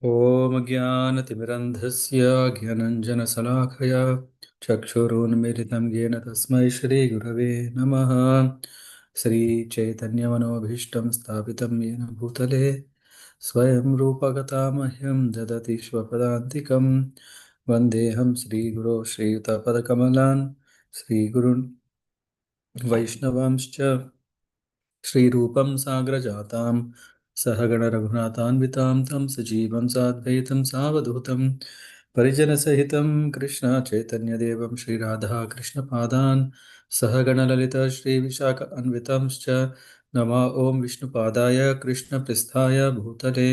ॐ ज्ञानतिमिरन्धस्य ज्ञानञ्जनशलाखया चक्षुरुन्मिलितं येन तस्मै श्रीगुरवे नमः। श्रीचैतन्यमनोभीष्टं स्थापितं येन भूतले स्वयं रूपगता मह्यं ददति स्वपदान्तिकं। वन्देऽहं श्रीगुरो श्रीयुतपदकमलान् श्रीगुरुन् वैष्णवांश्च श्रीरूपं साग्रजातां सहगणरघुनाथान्वितां तं सजीवं साद्वैतं सावधूतं परिजनसहितं कृष्णचैतन्यदेवं श्रीराधा कृष्णपादान् सहगणललिता श्रीविशाखान्वितांश्च नमः। ॐ विष्णुपादाय कृष्णप्रेष्ठाय भूतले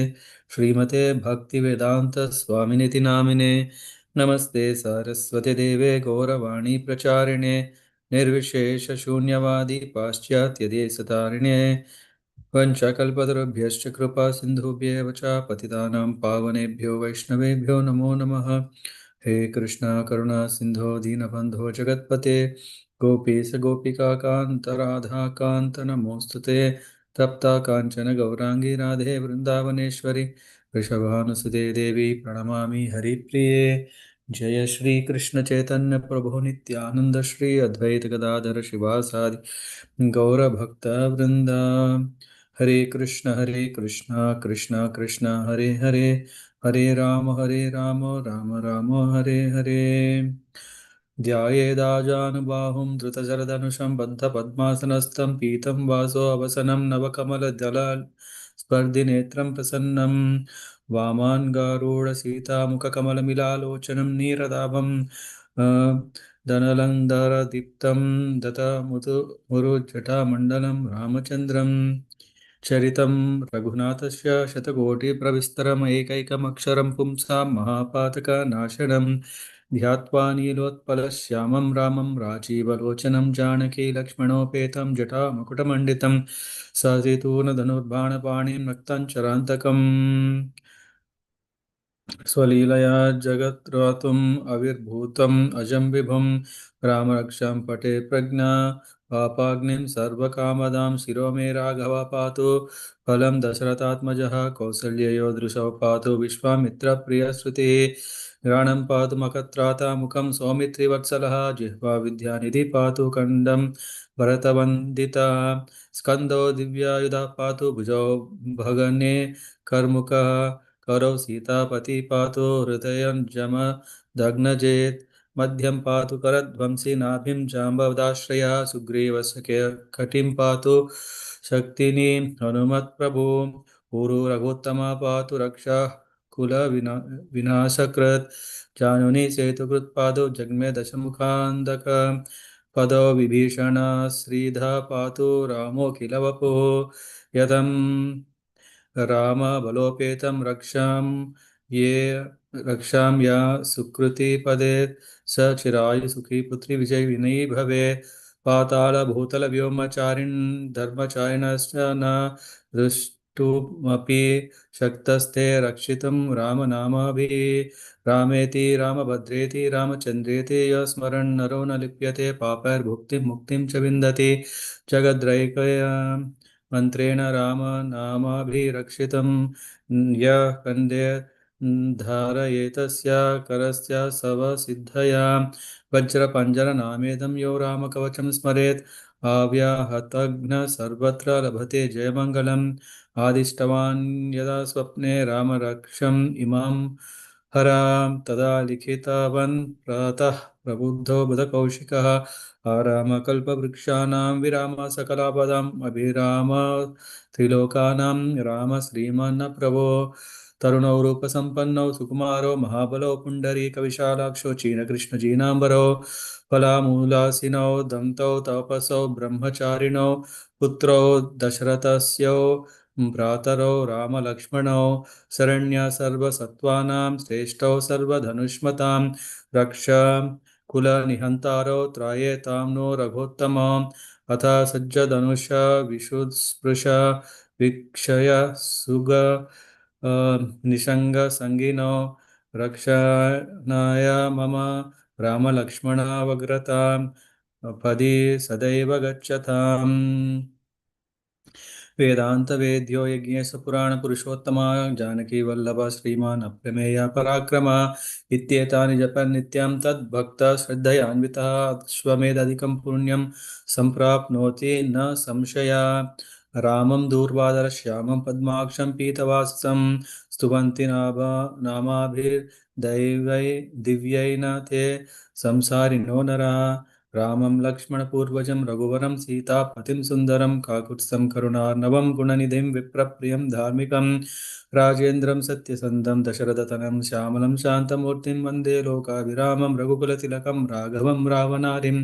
श्रीमते भक्तिवेदान्तस्वामिनिति नामिने नमस्ते सारस्वतीदेवे गौरवाणी प्रचारिणे निर्विशेषशून्यवादी पाश्चात्यदेशतारिणे वंशकल्पतरुभ्यश्च कृपा सिन्धुभ्येव च पतितानां पावनेभ्यो वैष्णवेभ्यो नमो नमः। हे कृष्णा करुणा सिन्धो दीनबन्धो जगत्पते गोपीश गोपिका कान्त राधा कान्त नमोऽस्तु ते। तप्ता काञ्चन गौराङ्गी राधे वृन्दावनेश्वरि वृषभानुसुते देवी प्रणमामि हरिप्रिये। जय श्री कृष्ण चैतन्य प्रभु नित्यानंद श्री अद्वैत गदाधर शिवासादि गौर भक्त वृंदा। हरे कृष्णा कृष्णा कृष्णा हरे हरे, हरे राम राम राम हरे हरे। ध्यायेदाजानुबाहुं धृतजलधनुषं बद्धपद्मासनस्थं पीतं वासो अवसनं नवकमलदलाल स्पर्धिनेत्रं प्रसन्नं वामान्गारूढसीतामुखकमलमिलालोचनं नीरदाभं दनलन्दरदीप्तं दतमुतु मुरुजटामण्डलं रामचन्द्रं चरितं रघुनाथस्य शतकोटिप्रविस्तरम् एकैकमक्षरं पुंसां महापातकनाशनं ध्यात्वा नीलोत्पलश्यामं रामं राजीवलोचनं जानकी लक्ष्मणोपेतं जटामकुटमण्डितं सजितूर्णधनुर्बाणपाणिं रक्ताञ्चरान्तकम् स्वलीलया जगत्रातुम् अविर्भूतम् अजं विभुं रामरक्षां पटे प्रज्ञा पापाग्निं सर्वकामदां शिरो मे राघव पातु फलं दशरथात्मजः कौसल्ययो दृशौ पातु विश्वामित्रप्रियश्रुतिः घ्राणं पातु मखत्राता मुखं सौमित्रिवत्सलः जिह्वा विद्यानिधि पातु खण्डं भरतवन्दिता स्कन्दो दिव्यायुधः पातु भुजौ भगने कर्मुकः करौ सीतापति पातु हृदयं जम दग्नजेत् मध्यं पातु करध्वंसी नाभिं जाम्बवदाश्रया सुग्रीवस्य कटिं पातु शक्तिनी हनुमत्प्रभु ऊरु रघुत्तमा पातु रक्षा कुल विनाशकृत् जानुनी सेतुकृत् पादौ जग्मे दशमुखान्दक पदौ विभीषण श्रीधा पातु रामो किल वपुः यतं राम बलोपेतं रक्षां या सुकृति पदे स चिरायु सुखी पुत्री विजय विनयी भवे पाताल भूतल व्योमचारिण धर्मचारिणश्च न दृष्टुमपि शक्तस्ते रक्षितुं रामनामाभिः रामेति रामभद्रेति रामचन्द्रेति यः स्मरन् नरो न लिप्यते पापैर्भुक्तिं मुक्तिं च विन्दति जगद्रैकया मन्त्रेण राम नामाभिरक्षितं यः कन्दे धारयेतस्य करस्य सव सिद्धया वज्रपञ्जरनामेदं यो रामकवचं स्मरेत् आव्याहतघ्न सर्वत्र लभते जयमङ्गलम् आदिष्टवान् यदा स्वप्ने रामरक्षम् इमां हरां तदा लिखितवन् प्रातः प्रबुद्धो बुधकौशिकः आरामकल्पवृक्षाणां विराम सकलापदम् अभिराम त्रिलोकानां राम श्रीमन् प्रभो तरुणौ रूपसम्पन्नौ सुकुमारो महाबलो पुण्डरीकविशालाक्षो चीनकृष्णजीनाम्बरो फलामूलासिनौ दन्तौ तपसौ ब्रह्मचारिणौ पुत्रौ दशरथस्यो भ्रातरौ रामलक्ष्मणौ शरण्य सर्वसत्त्वानां श्रेष्ठौ सर्वधनुष्मतां रक्ष कुलनिहन्तारौ त्रायेतां नो रघोत्तमम् अथ सज्जधनुष विशुस्पृश वीक्षय सुग निषङ्गसङ्गिनो रक्षणाय मम रामलक्ष्मणावग्रतां पदि सदैव गच्छताम्। वेदान्तवेद्यो यज्ञेश पुराणपुरुषोत्तमा जानकीवल्लभ श्रीमान् अप्रमेय पराक्रमा इत्येतानि जपन् नित्यं तद्भक्तः श्रद्धयान्वितः अश्वमेधाधिकं पुण्यं सम्प्राप्नोति न संशया रामं दूर्वादरश्यामं पद्माक्षं पीतवासं स्तुवन्ति नामाभिर्दैवै दिव्यैः ते संसारिणो नरः रामं लक्ष्मणपूर्वजं रघुवरं सीतापतिं सुन्दरं काकुत्स्थं करुणार्णवं गुणनिधिं विप्रप्रियं धार्मिकं राजेन्द्रं सत्यसन्धं दशरथतनं श्यामलं शान्तमूर्तिं वन्दे लोकाभिरामं रघुकुलतिलकं राघवं रावणारिं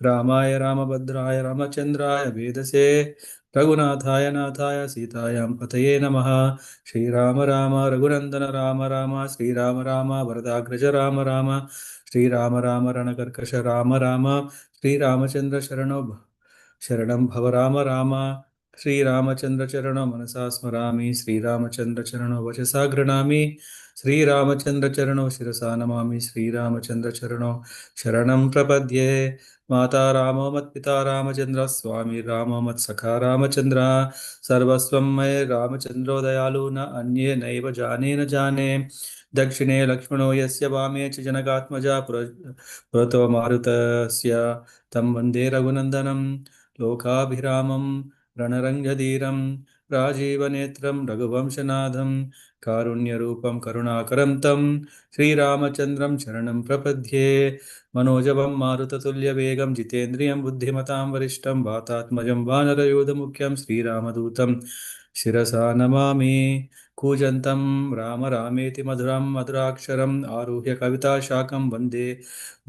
रामाय रामभद्राय रामचन्द्राय वेदसे रघुनाथाय नाथाय सीतायां पतये नमः श्रीराम राम रघुनन्दन राम राम श्रीराम राम वरदाग्रज राम राम श्रीराम राम रणकर्कश राम राम श्रीरामचन्द्र शरणं भव राम राम श्रीरामचन्द्र चरणौ मनसा स्मरामि श्रीरामचन्द्र चरणौ वचसा गृह्णामि श्रीरामचन्द्र चरणौ शिरसा नमामि श्रीरामचन्द्र चरणौ शरणं प्रपद्ये माता रामो मत्पिता रामचन्द्र स्वामी रामो मत्सखा रामचन्द्र सर्वस्वं मये रामचन्द्रो दयालु न अन्ये नैव जाने न जाने दक्षिणे लक्ष्मणो यस्य वामे च जनकात्मजा पुरतो मारुतस्य तं वन्दे रघुनन्दनं लोकाभिरामं रणरङ्गधीरं राजीवनेत्रं रघुवंशनाथं कारुण्यरूपं करुणाकरं तं श्रीरामचन्द्रं शरणं प्रपद्ये मनोजवं मारुततुल्यवेगं जितेन्द्रियं बुद्धिमतां वरिष्ठं वातात्मजं वानरयूथमुख्यं श्रीरामदूतं शिरसा नमामि कूजन्तं राम रामेति मधुरं मधुराक्षरम् आरुह्य कविताशाकं वन्दे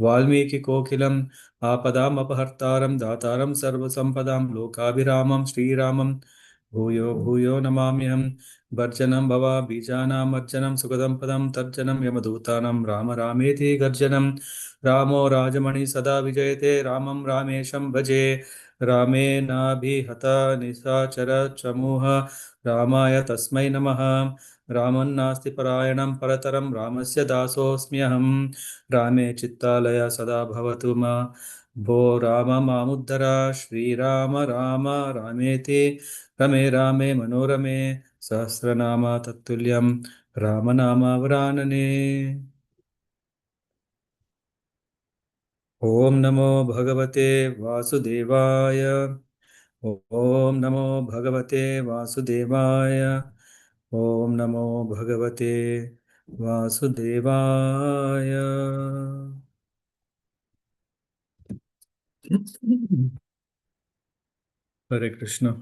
वाल्मीकिकोकिलम् आपदामपहर्तारं दातारं सर्वसम्पदां लोकाभिरामं श्रीरामं भूयो भूयो नमाम्यहं भर्जनं भवाबीजानां मर्जनं सुखदं पदं तर्जनं यमदूतानां राम रामेति गर्जनं रामो राजमणि सदा विजयते रामं रामेशं भजे रामेणाभिहता निशाचर चमूः रामाय तस्मै नमः रामन्नास्ति परायणं परतरं रामस्य दासोऽस्म्यहं रामे चित्तालय सदा भवतु मा भो राम मामुद्धर श्रीराम राम रामेति रमे रामे मनोरमे सहस्रनाम तत्तुल्यं रामनामावरानने। ॐ नमो भगवते वासुदेवाय। ॐ नमो भगवते वासुदेवाय। ॐ नमो भगवते वासुदेवाय। हरे Krishna.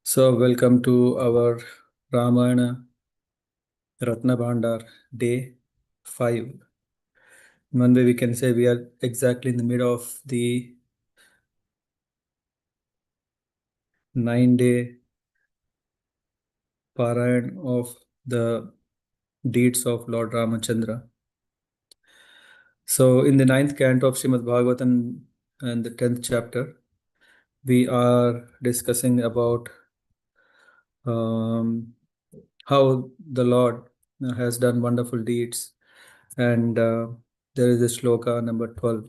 So welcome to our Ramayana Ratna Bhandar day 5. One way we can say we are exactly in the middle of the 9-day Parayan of the deeds of Lord Ramachandra. So in the 9th canto of Srimad Bhagavatam and the 10th chapter, we are discussing about how the Lord has done wonderful deeds. And there is a shloka number 12.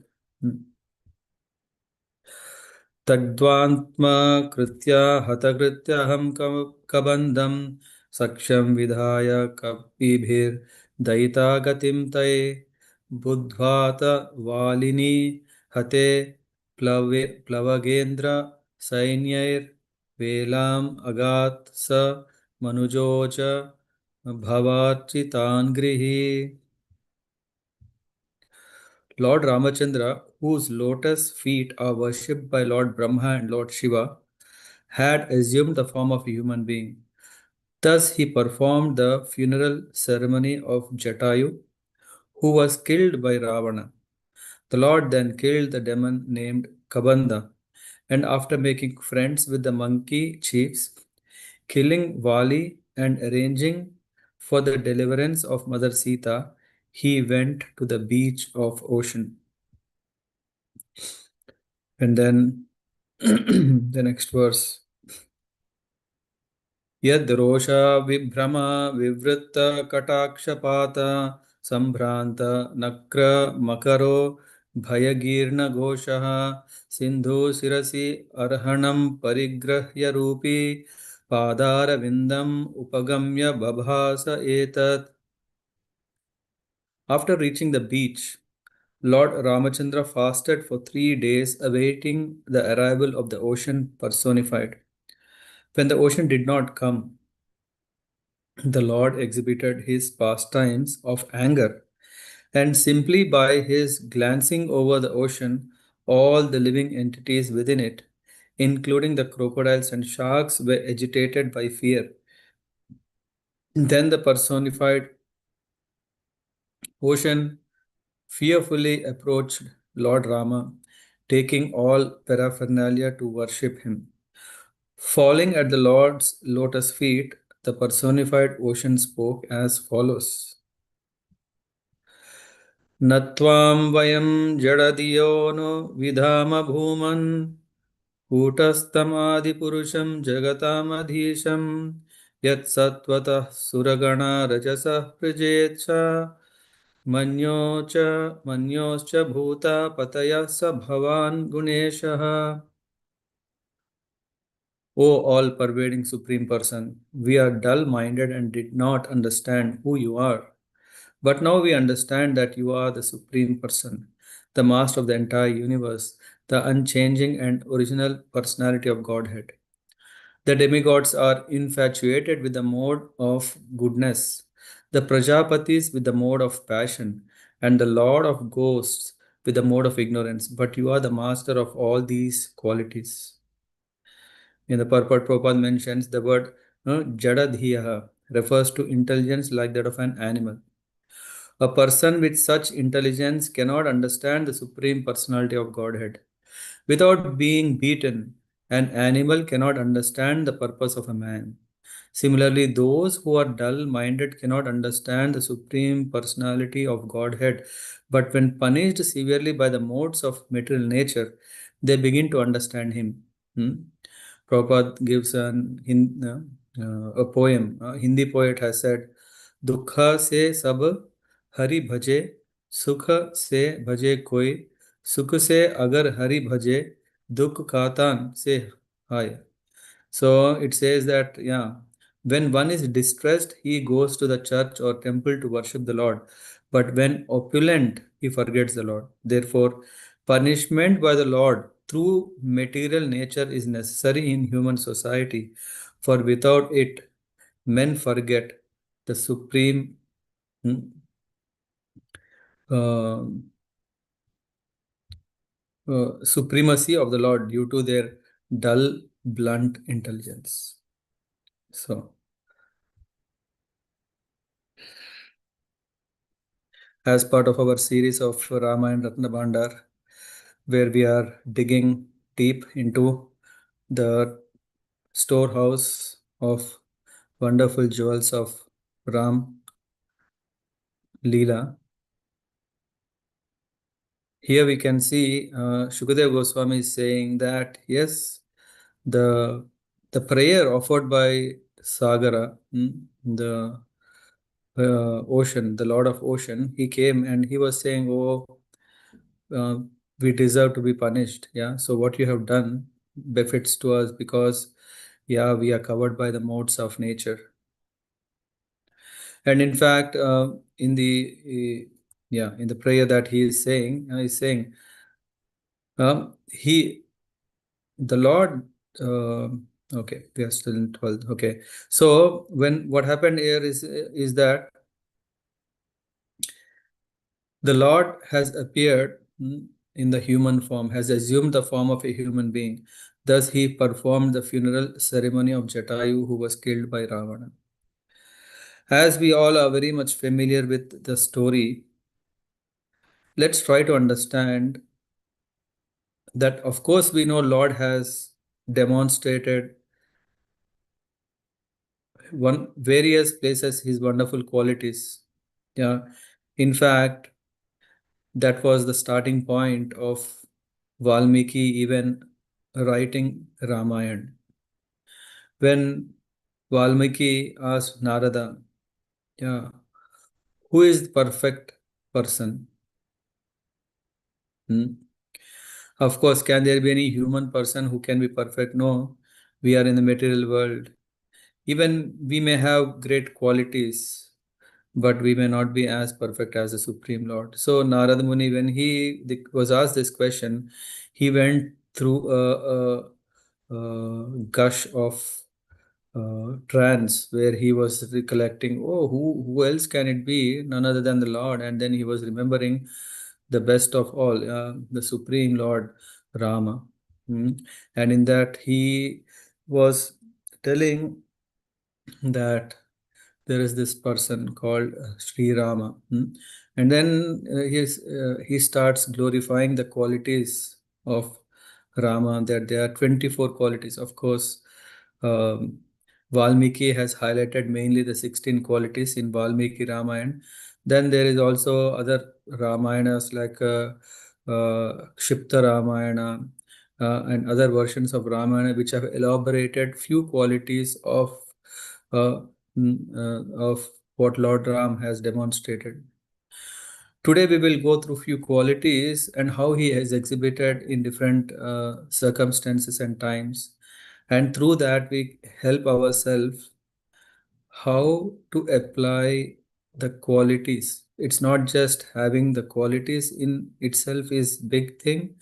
तद्वान्त्मा कृत्या हतकृत्यहं कबन्धं सख्यं विधाय कपिभिर्दयिता गतिं तये बुद्ध्वात वालिनी हते प्लवगेन्द्र सैन्यैर्वेलाम् अगात् स मनुजोच भवार्चितान् गृही. Lord Ramachandra, whose lotus feet are worshipped by Lord Brahma and Lord Shiva, had assumed the form of a human being. Thus, he performed the funeral ceremony of Jatayu, who was killed by Ravana. The Lord then killed the demon named Kabanda, and after making friends with the monkey chiefs, killing Vali, and arranging for the deliverance of Mother Sita, he went to the beach of ocean. And then the next verse. Yadrosha vibhrama vivritta katakshapata sambhranta nakra makaro भयगीर्ण घोषः Sindhu शिरसि अर्हणं परिग्रह्य रूपी पादारविन्दम् उपगम्य बभास एतत्. After reaching the beach, Lord Ramachandra fasted for 3 days, awaiting the arrival of the ocean personified. When the ocean did not come, the Lord exhibited his pastimes of anger, and simply by his glancing over the ocean, all the living entities within it, including the crocodiles and sharks, were agitated by fear. Then the personified ocean fearfully approached Lord Rama, taking all paraphernalia to worship him. Falling at the Lord's lotus feet, the personified ocean spoke as follows. नत्वां वयं जडधियो no विधाम भूमन् कूटस्थमादिपुरुषं जगतामधीशं यत्सत्त्वतः सुरगणा रजसः प्रजेच्छ मन्यो च मन्योश्च भूता पतयः स भवान् गुणेशः. O all pervading Supreme Person, we are dull minded and did not understand who you are. But now we understand that you are the Supreme Person, the Master of the entire universe, the unchanging and original personality of Godhead. The demigods are infatuated with the mode of goodness, the Prajapatis with the mode of passion, and the Lord of ghosts with the mode of ignorance. But you are the master of all these qualities. In the purport, Prabhupada mentions the word Jadadhiyaha refers to intelligence like that of an animal. A person with such intelligence cannot understand the Supreme Personality of Godhead. Without being beaten, an animal cannot understand the purpose of a man. Similarly, those who are dull minded cannot understand the Supreme Personality of Godhead, but when punished severely by the modes of material nature, they begin to understand Him. Hmm? Prabhupada gives a poem. A Hindi poet has said, Dukha se sab hari bhaje, sukha se bhaje koi, sukh se agar hari bhaje, dukh katan se hai. So it says that, yeah, when one is distressed, he goes to the church or temple to worship the Lord. But when opulent, he forgets the Lord. Therefore, punishment by the Lord through material nature is necessary in human society, for without it, men forget the supreme hmm, uh, supremacy of the Lord due to their dull, blunt intelligence. So, as part of our series of Ramayana Ratna Bhandar, where we are digging deep into the storehouse of wonderful jewels of Ram Leela. Here we can see Shukadeva Goswami is saying that yes, the the prayer offered by Sagara, the ocean, the Lord of Ocean, he came and he was saying, "Oh, uh, we deserve to be punished. Yeah, so what you have done befits to us because, yeah, we are covered by the modes of nature." And in fact, in the prayer that he's saying, he, the Lord. Uh, okay, we are still in 12th. Okay, so when what happened here is that the Lord has appeared in the human form, has assumed the form of a human being. Thus, he performed the funeral ceremony of Jatayu, who was killed by Ravana. As we all are very much familiar with the story, let's try to understand that, of course, we know Lord has demonstrated one various places his wonderful qualities. Yeah, in fact, that was the starting point of Valmiki even writing Ramayana. When Valmiki asked Narada, yeah, who is the perfect person? Hmm. Of course, can there be any human person who can be perfect? No, we are in the material world. Even we may have great qualities, but we may not be as perfect as the Supreme Lord. So Narad Muni, when he was asked this question, he went through a gush of trance where he was recollecting, oh, who else can it be? None other than the Lord. And then he was remembering the best of all, the Supreme Lord Rama. Hmm. And in that, he was telling that there is this person called Sri Rama. Hmm. And then he starts glorifying the qualities of Rama, that there are 24 qualities. Of course, um, Valmiki has highlighted mainly the 16 qualities in Valmiki Ramayana. Then there is also other Ramayanas like Kshipta Ramayana and other versions of Ramayana which have elaborated few qualities uh, of what Lord Ram has demonstrated. Today we will go through few qualities and how he has exhibited in different circumstances and times. And through that we help ourselves how to apply the qualities. It's not just having the qualities in itself is big thing.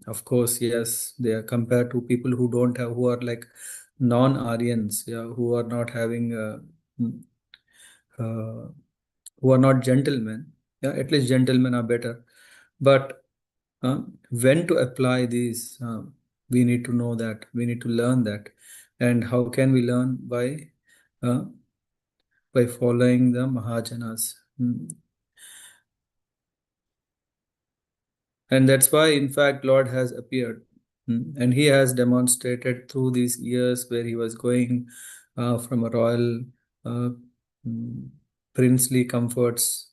Of course, yes, they are compared to people who don't have, who are like non-Aryans, yeah, who are not having, mm, uh, who are not gentlemen. Yeah, at least gentlemen are better. But uh, when to apply these, we need to know that. We need to learn that. And how can we learn? Uh, by following the Mahajanas. And that's why, in fact, Lord has appeared. And he has demonstrated through these years where he was going from a royal uh, mm, princely comforts,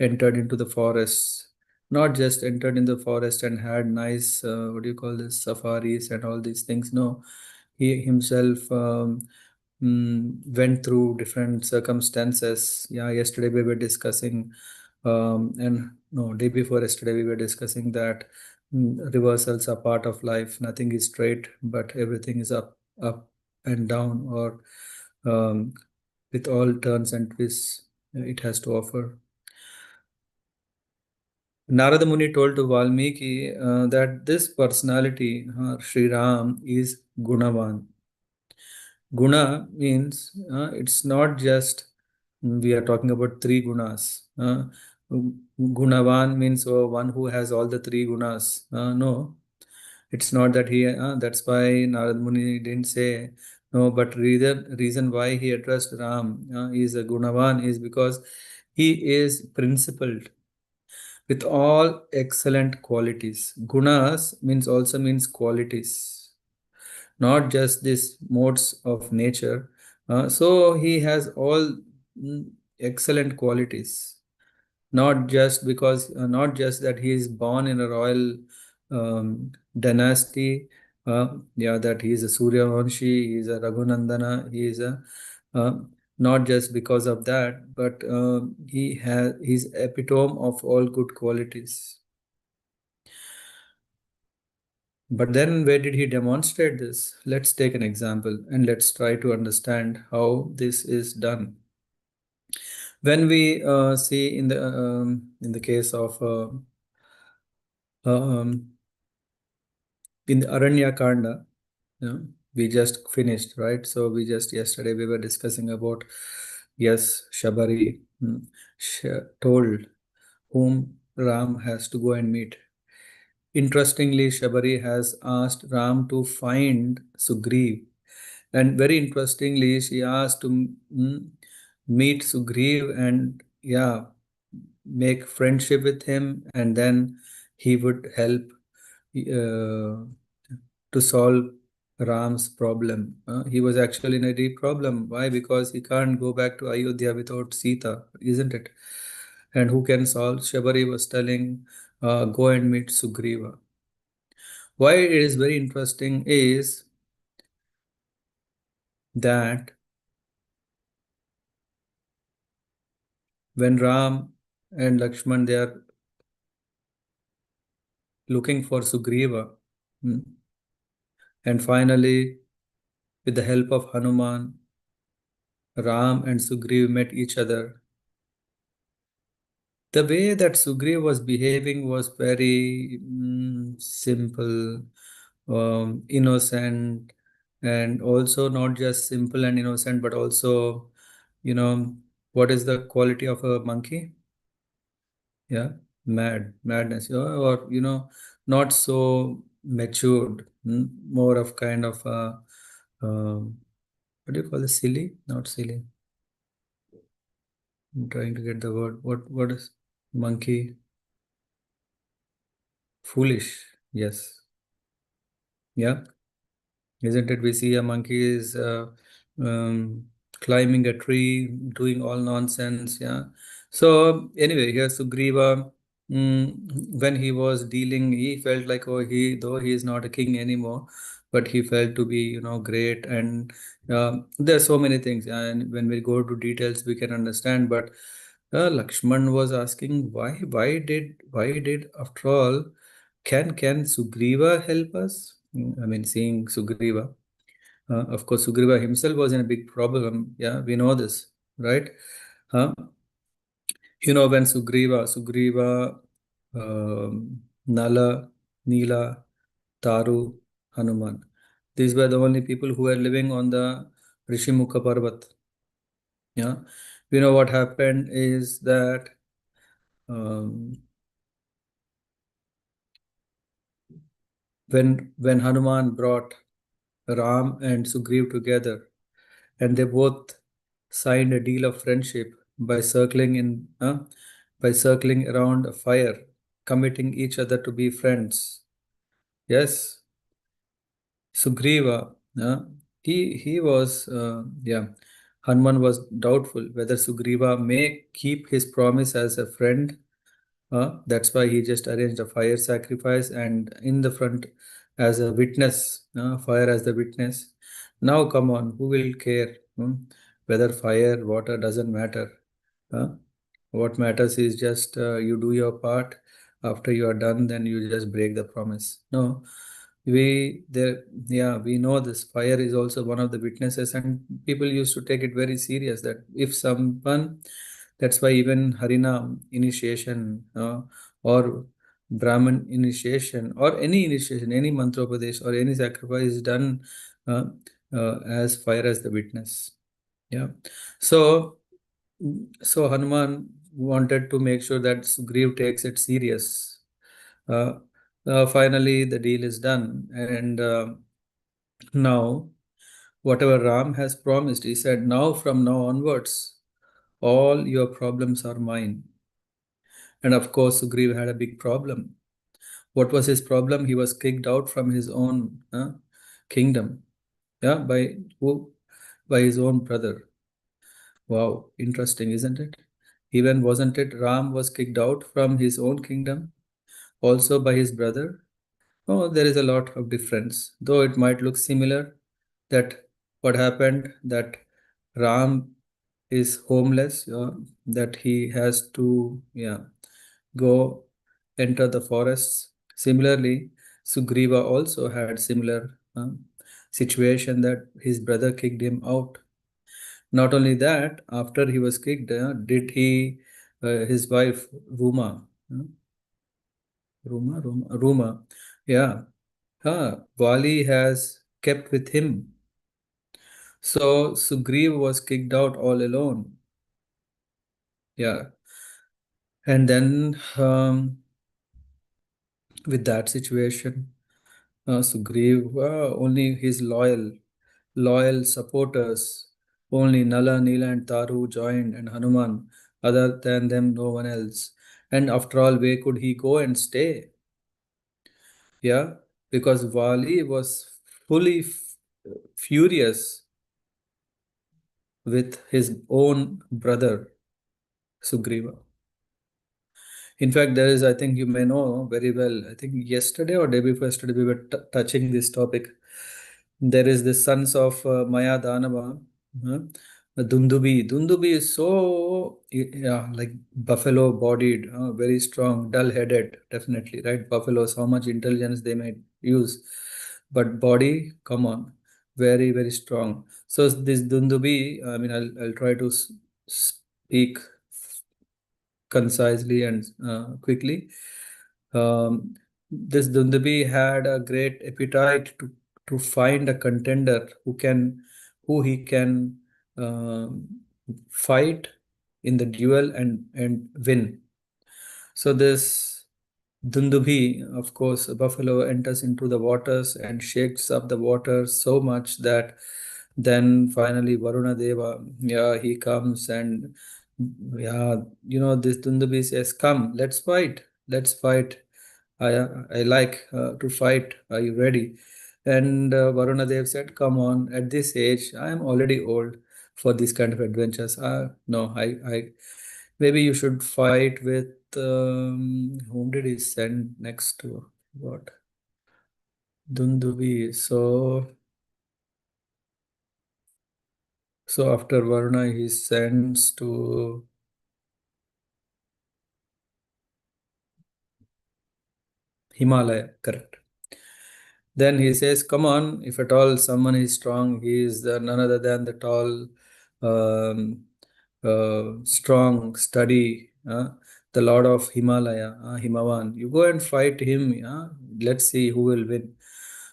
entered into the forests, not just entered in the forest and had nice, what do you call this, safaris and all these things. No, he himself went through different circumstances. Yeah, yesterday we were discussing, and no, day before yesterday we were discussing that reversals are part of life. Nothing is straight, but everything is up and down, or um, with all turns and twists it has to offer. Narada Muni told to Valmiki that this personality, Sri Ram, is Gunavan. Guna means it's not just we are talking about three gunas. Gunavan means one who has all the three gunas. No, it's not that he. That's why Narad Muni didn't say no. But reason why he addressed Ram is a Gunavan is because he is principled with all excellent qualities. Gunas means also means qualities, not just these modes of nature. So he has all mm, excellent qualities, not just because, not just that he is born in a royal dynasty. Yeah, that he is a Suryavanshi, he is a Raghunandana, he is a uh, not just because of that, but he has his epitome of all good qualities. But then, where did he demonstrate this? Let's take an example and let's try to understand how this is done. When we see in the case of um, in the Aranya Kanda, we just finished, right? So we just yesterday we were discussing about, yes, Shabari told whom Ram has to go and meet. Interestingly, Shabari has asked Ram to find Sugriv. And very interestingly, she asked to meet Sugriv and, yeah, make friendship with him, and then he would help to solve Ram's problem. He was actually in a deep problem. Why? Because he can't go back to Ayodhya without Sita, isn't it? And who can solve? Shabari was telling, go and meet Sugriva. Why it is very interesting is that when Ram and Lakshman they are looking for Sugriva. Hmm. And finally, with the help of Hanuman, Ram and Sugriv met each other. The way that Sugriv was behaving was very simple, innocent, and also not just simple and innocent, but also, you know, what is the quality of a monkey? Yeah, madness, or not so matured, more of kind of what do you call this? Silly? Not silly. I'm trying to get the word. What is monkey? Foolish. Yes. Yeah. Isn't it? We see a monkey is um, climbing a tree, doing all nonsense. Yeah. So anyway, here Sugriva, when he was dealing, he felt like, oh, though he is not a king anymore, but he felt to be, great. And there are so many things. And when we go to details, we can understand. But Lakshman was asking, why did, after all, can Sugriva help us? I mean, seeing Sugriva. Of course, Sugriva himself was in a big problem. Yeah, we know this, right? Huh? When Sugriva, Nala, Nila, Taru, Hanuman. These were the only people who were living on the Rishimukha Parvat. Yeah, we know what happened is that um, when Hanuman brought Ram and Sugriv together, and they both signed a deal of friendship by circling around a fire, committing each other to be friends. Yes, Sugriva, he was Hanuman was doubtful whether Sugriva may keep his promise as a friend. That's why he just arranged a fire sacrifice and in the front as a witness, fire as the witness. Now, come on, who will care? Whether fire, water doesn't matter. Huh? What matters is just you do your part. After you are done, then you just break the promise. No, we know this. Fire is also one of the witnesses, and people used to take it very serious. That if someone, that's why even Harinam initiation or Brahman initiation or any initiation, any mantropadesh or any sacrifice is done uh, as fire as the witness. Yeah. So so Hanuman wanted to make sure that Sugriv takes it serious. Uh, Finally, the deal is done, and now whatever Ram has promised, he said, now from now onwards, all your problems are mine. And of course, Sugriv had a big problem. What was his problem? He was kicked out from his own kingdom. Yeah, by who? By his own brother. Wow, interesting, isn't it? Even wasn't it Ram was kicked out from his own kingdom, also by his brother? Oh, there is a lot of difference, though it might look similar. That what happened that Ram is homeless, that he has to go enter the forests. Similarly, Sugriva also had similar situation that his brother kicked him out. Not only that, after he was kicked, did he his wife Ruma, yeah, Vali has kept with him. So Sugriv was kicked out all alone. Yeah, and then with that situation, Sugriv, only his loyal supporters, only Nala, Nila, and Taru joined, and Hanuman. Other than them, no one else. And after all, where could he go and stay? Yeah, because Vali was fully furious with his own brother Sugriva. In fact, there is, I think you may know very well, I think yesterday or day before yesterday, we were touching this topic. There is the sons of Maya Danava. huh? Dundubi is so yeah, like buffalo bodied, very strong, dull headed, definitely, right? Buffaloes, how much intelligence they might use, but body, come on, very, very strong. So this Dundubi, I mean, I'll try to speak concisely and quickly. This Dundubi had a great appetite to find a contender who he can um fight in the duel and win. So this Dundubi, of course, a buffalo enters into the waters and shakes up the water so much that then finally Varuna Deva, yeah, he comes and yeah, this Dundubi says, "Come, let's fight, let's fight. I like to fight. Are you ready?" And Varuna Dev said, "Come on, at this age, I am already old for these kind of adventures. No, I maybe you should fight with whom did he send next to what? Dundubi. So after Varuna, he sends to Himalaya, correct. Then he says, "Come on, if at all someone is strong, he is none other than the tall, um, strong, steady, the Lord of Himalaya, Himavan. You go and fight him. Let's see who will win."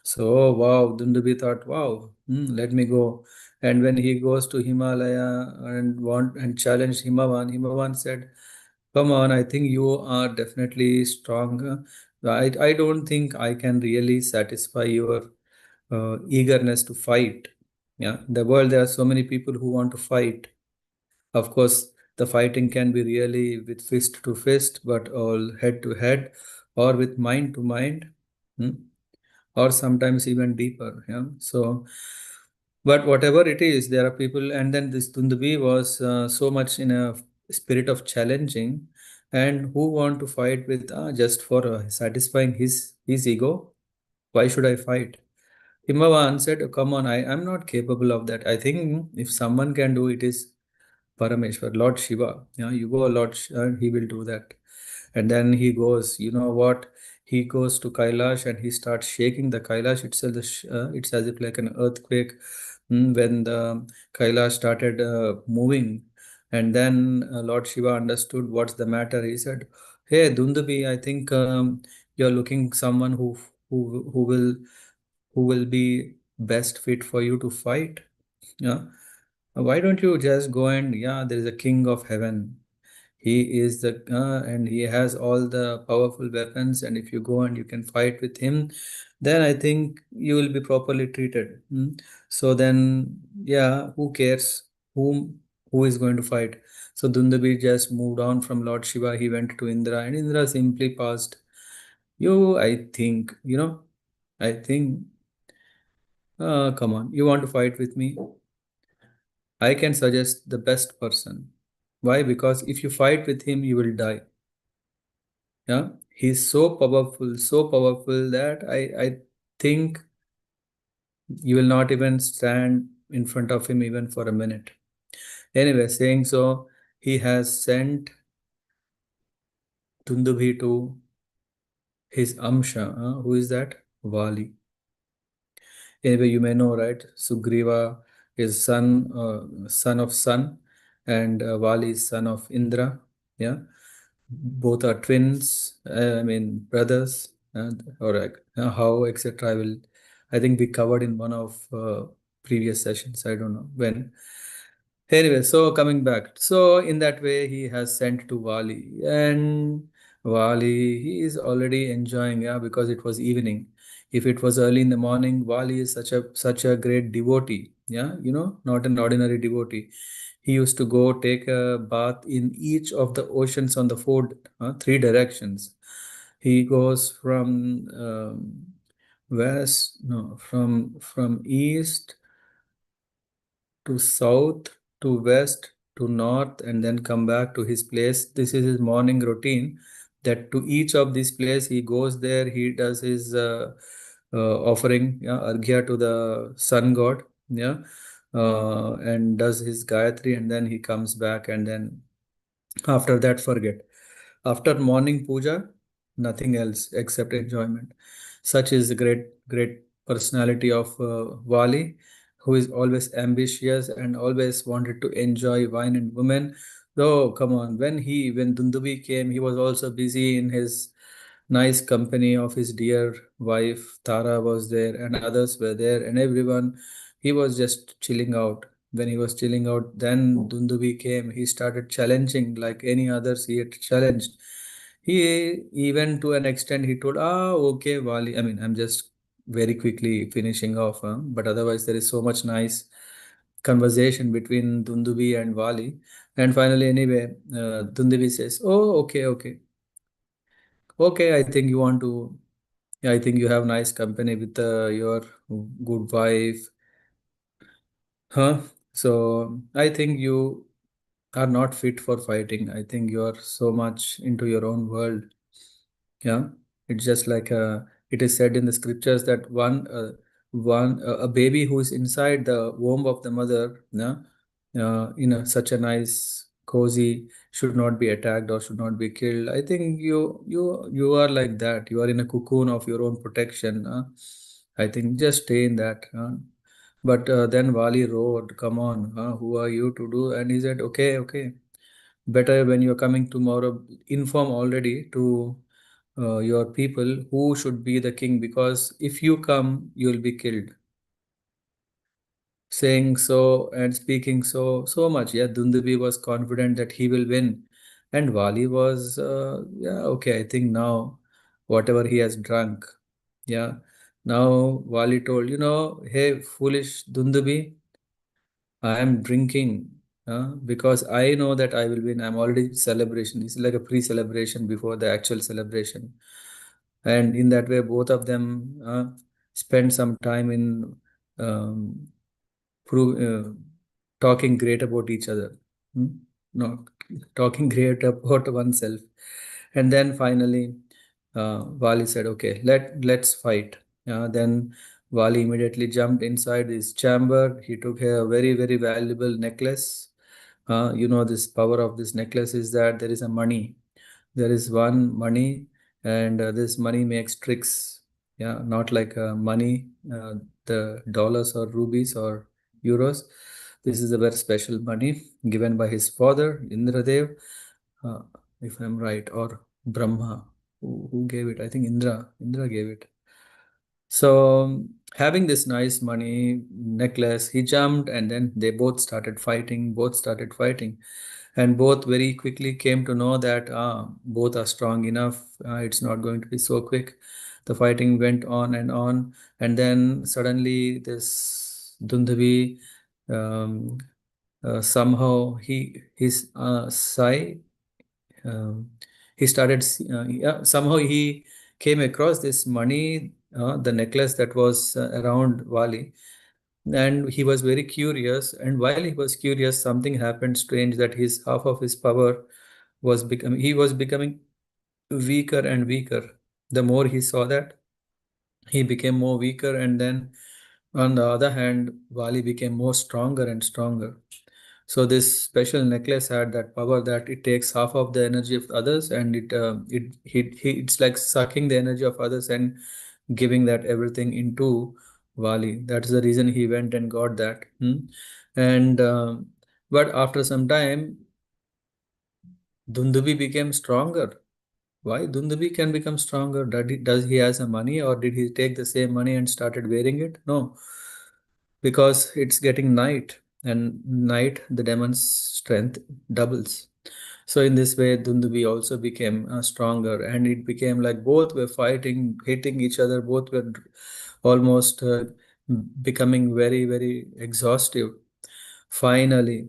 So, wow, Dundubi thought, wow, let me go. And when he goes to Himalaya and challenged Himavan said, "Come on, I think you are definitely strong. I don't think I can really satisfy your eagerness to fight. Yeah, in the world there are so many people who want to fight. Of course, the fighting can be really with fist to fist, but all head to head, or with mind to mind, hmm, or sometimes even deeper. Yeah, so." But whatever it is, there are people, and then this Dundubi was so much in a spirit of challenging, and who want to fight with just for satisfying his ego. Why should I fight? Himavan said, "Come on, I'm not capable of that. I think if someone can do it is Parameshwar, Lord Shiva. Yeah, you go, Lord, he will do that." And then he goes, you know what? He goes to Kailash and he starts shaking the Kailash itself. It's as if like an earthquake when the Kailash started moving. And then Lord Shiva understood what's the matter. He said, "Hey, Dundubi, I think you're looking someone who will be best fit for you to fight. Yeah. Why don't you just go and yeah, there is a king of heaven. He is the and he has all the powerful weapons. And if you go and you can fight with him, then I think you will be properly treated." So then, yeah, who cares who is going to fight? So Dundabi just moved on from Lord Shiva. He went to Indra, and Indra simply passed. I think, I think, come on, you want to fight with me? I can suggest the best person. Why? Because if you fight with him, you will die. Yeah, he's so powerful that I think you will not even stand in front of him even for a minute. Anyway, saying so, he has sent Dundubhi to his Amsha. Who is that? Vali. Anyway, you may know, right? Sugriva is son of Sun, and Vali is son of Indra. Yeah, both are twins. I mean brothers, or like, how etc. I think we covered in one of previous sessions. I don't know when. Anyway, so coming back, so in that way, he has sent to Vali, and Vali, he is already enjoying, yeah, because it was evening. If it was early in the morning, Vali is such a great devotee, yeah, not an ordinary devotee. He used to go take a bath in each of the oceans on the three directions. He goes from west, no, from east to south to west to north and then come back to his place. This is his morning routine. That to each of these place he goes there. He does his offering, yeah, arghya to the sun god. Yeah, and does his Gayatri, and then he comes back, and then after that, forget. After morning puja, nothing else except enjoyment. Such is the great personality of Wali, who is always ambitious and always wanted to enjoy wine and women. Though, come on, when Dundubi came, he was also busy in his nice company of his dear wife. Tara was there, and others were there, and everyone. He was just chilling out. When he was chilling out, then Dundubi came. He started challenging like any others he had challenged. He even to an extent he told, okay, Wali. I mean, I'm just very quickly finishing off, but otherwise there is so much nice conversation between Dundubi and Wali. And finally, anyway, Dundubi says, "Oh, okay, okay, okay. I think you want to. Yeah, I think you have nice company with your good wife, huh? So I think you are not fit for fighting. I think you are so much into your own world. Yeah, it's just like it is said in the scriptures that a baby who is inside the womb of the mother, yeah, in such a nice cozy should not be attacked or should not be killed. I think you are like that. You are in a cocoon of your own protection. I think just stay in that. But then Wali roared, "Come on, who are you to do?" And he said, "Okay, okay. Better when you're coming tomorrow, inform already to your people who should be the king, because if you come, you'll be killed." Saying so and speaking so much, yeah, Dundubi was confident that he will win, and Wali was, yeah, okay. I think now, whatever he has drunk, yeah. Now Wali told, hey, foolish Dundubi, I am drinking because I know that I will win. I'm already celebration. It's like a pre-celebration before the actual celebration, and in that way, both of them spend some time in um, prove, talking great about each other. Hmm? No, talking great about oneself, and then finally, Wali said, "Okay, let's fight." Then Wali immediately jumped inside his chamber. He took a very valuable necklace. This power of this necklace is that there is a money. There is one money, and this money makes tricks. Yeah, not like money, the dollars or rubies or euros. This is a very special money given by his father, Indradev, uh, if I'm right, or Brahma. Who gave it? I think Indra. Indra gave it. So, having this nice money necklace, he jumped, and then they both started fighting. Both started fighting, and both very quickly came to know that both are strong enough. It's not going to be so quick. The fighting went on, and then suddenly this Dundavi, um, somehow his Sai, um, he started yeah, somehow he came across this money, the necklace that was around Wali, and he was very curious. And while he was curious, something happened strange, that his half of his power was becoming he was becoming weaker and weaker. The more he saw that, he became more weaker, and then on the other hand, Wali became more stronger and stronger. So this special necklace had that power that it takes half of the energy of others, and it's like sucking the energy of others and giving that everything into Wali. That's the reason he went and got that. And but after some time, Dundubi became stronger. Why Dundubi can become stronger? Does he has a money, or did he take the same money and started wearing it? No, because it's getting night, and night the demon's strength doubles. So in this way, Dundubi also became stronger, and it became like both were fighting, hitting each other. Both were almost becoming very exhaustive. Finally,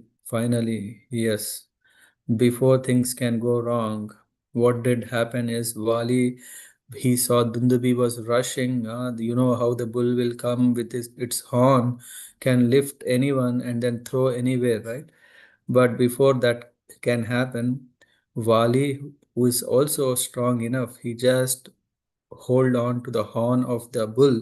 yes. Before things can go wrong, what did happen is Wali, he saw Dundubi was rushing. You know how the bull will come with its horn, can lift anyone and then throw anywhere, right? But before that can happen, Wali, who is also strong enough, he just hold on to the horn of the bull,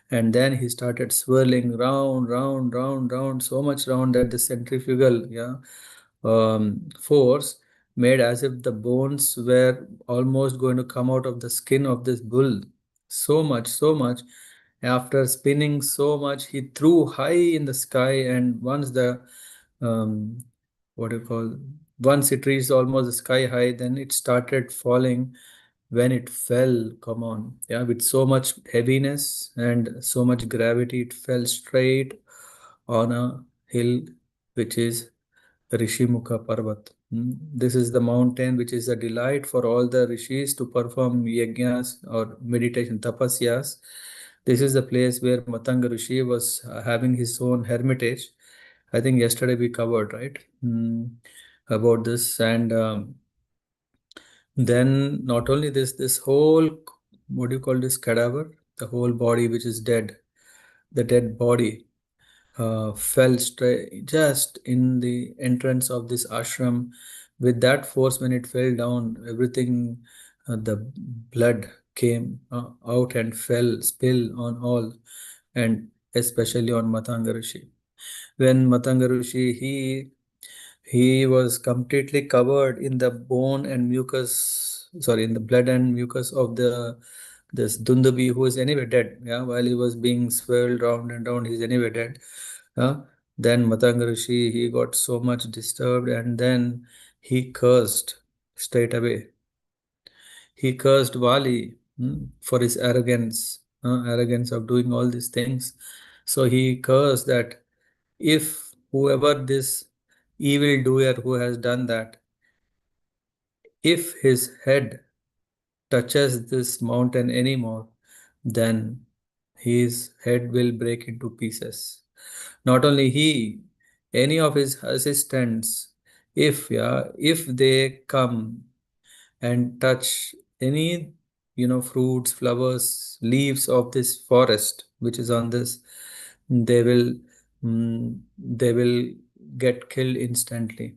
And then he started swirling round, round, round, round, so much round that the centrifugal, force made as if the bones were almost going to come out of the skin of this bull. So much, so much. After spinning so much, he threw high in the sky, and once the um, what do you call once it reached almost the sky high, then it started falling. When it fell, come on, yeah, with so much heaviness and so much gravity, it fell straight on a hill, which is Rishimukha Parvat. This is the mountain which is a delight for all the rishis to perform yajnas or meditation tapasyas. This is the place where Matanga Rishi was having his own hermitage. I think yesterday we covered, right? About this. And then not only this, this whole, what do you call this cadaver? The whole body which is dead, the dead body fell straight just in the entrance of this ashram. With that force, when it fell down, everything, the blood came out and fell, spill on all, and especially on Matanga Rishi. When Matanga Rishi, he was completely covered in the bone and mucus, sorry, in the blood and mucus of the this Dundubi, who is anyway dead. Yeah, while he was being swirled round and round, he's anyway dead. Yeah. Then Matanga Rishi, he got so much disturbed, and then he cursed straight away. He cursed Vali for his arrogance of doing all these things. So he cursed that if whoever this evil doer who has done that, if his head touches this mountain anymore, then his head will break into pieces. Not only he, any of his assistants, if they come and touch any, fruits, flowers, leaves of this forest which is on this, they will they will get killed instantly.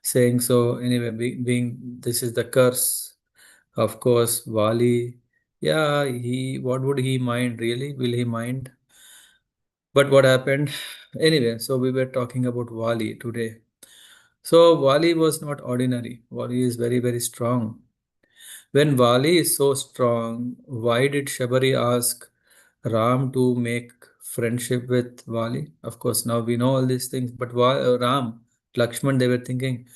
Saying so, anyway, being this is the curse. Of course, Vali, yeah, what would he mind really? Will he mind? But what happened? Anyway, so we were talking about Vali today. So Vali was not ordinary. Vali is very, very strong. When Vali is so strong, why did Shabari ask Ram to make friendship with Vali? Of course, now we know all these things, but Ram, Lakshman, they were thinking,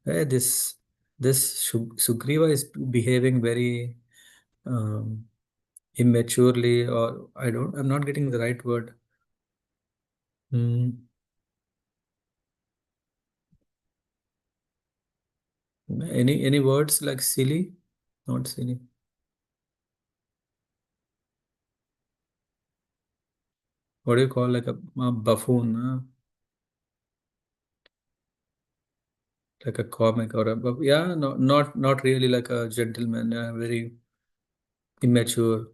hey, this Sugriva is behaving very um, immaturely, or I'm not getting the right word. Hmm. Any words like silly? Not silly. What do you call like a buffoon? Like a comic or yeah, no, not really like a gentleman. Very immature.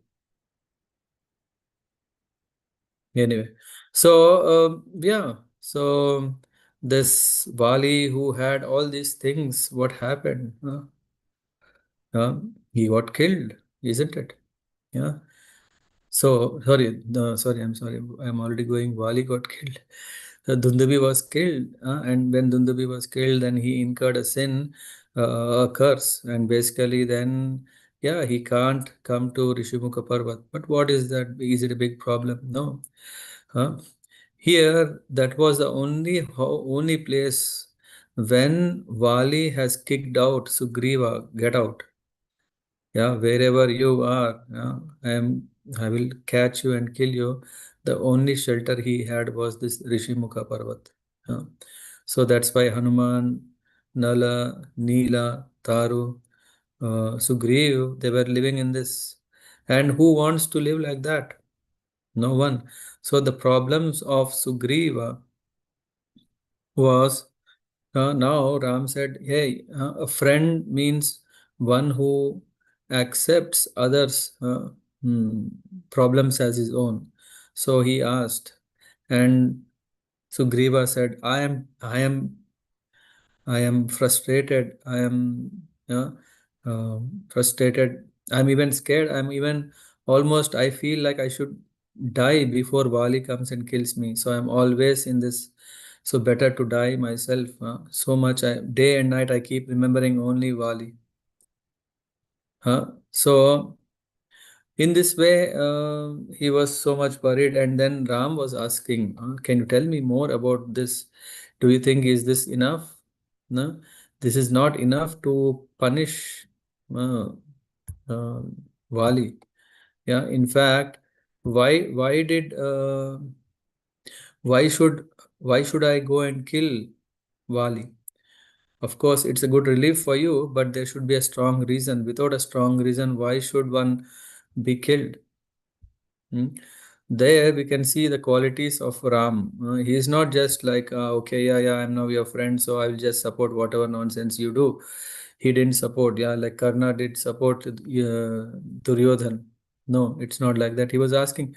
Anyway, so yeah, so this Vali who had all these things, what happened? He got killed, isn't it? Yeah. So sorry, no, sorry, I'm sorry. I'm already going. Wali got killed. So Dundabi was killed, and when Dundabi was killed, then he incurred a sin, a curse, and basically then, yeah, he can't come to Rishimukha Parvat. But what is that? Is it a big problem? No. Huh? Here, that was the only place when Vali has kicked out Sugriva, get out. Yeah, wherever you are, yeah, I will catch you and kill you. The only shelter he had was this Rishimukha Parvat. Yeah. So that's why Hanuman, Nala, Neela, Taru, Sugriv, they were living in this. And who wants to live like that? No one. So the problems of Sugriva was now Ram said, "Hey, a friend means one who accepts others' hmm, problems as his own." So he asked, and Sugriva said, I am frustrated. I am frustrated. I'm even scared. I'm even almost. I feel like I should. die before Vali comes and kills me. So I'm always in this. So better to die myself. So much day and night I keep remembering only Vali. So in this way, he was so much worried, and then Ram was asking, "Can you tell me more about this? Do you think is this enough? No, this is not enough to punish uh, uh, Vali. Yeah, in fact, why did why should why should I go and kill Vali? Of course, it's a good relief for you, but there should be a strong reason. Without a strong reason, why should one be killed?" Hmm? There we can see the qualities of Ram. He is not just like, okay, yeah, yeah, I'm now your friend, so I will just support whatever nonsense you do. He didn't support, yeah, like Karna did support Duryodhan. No, it's not like that. He was asking,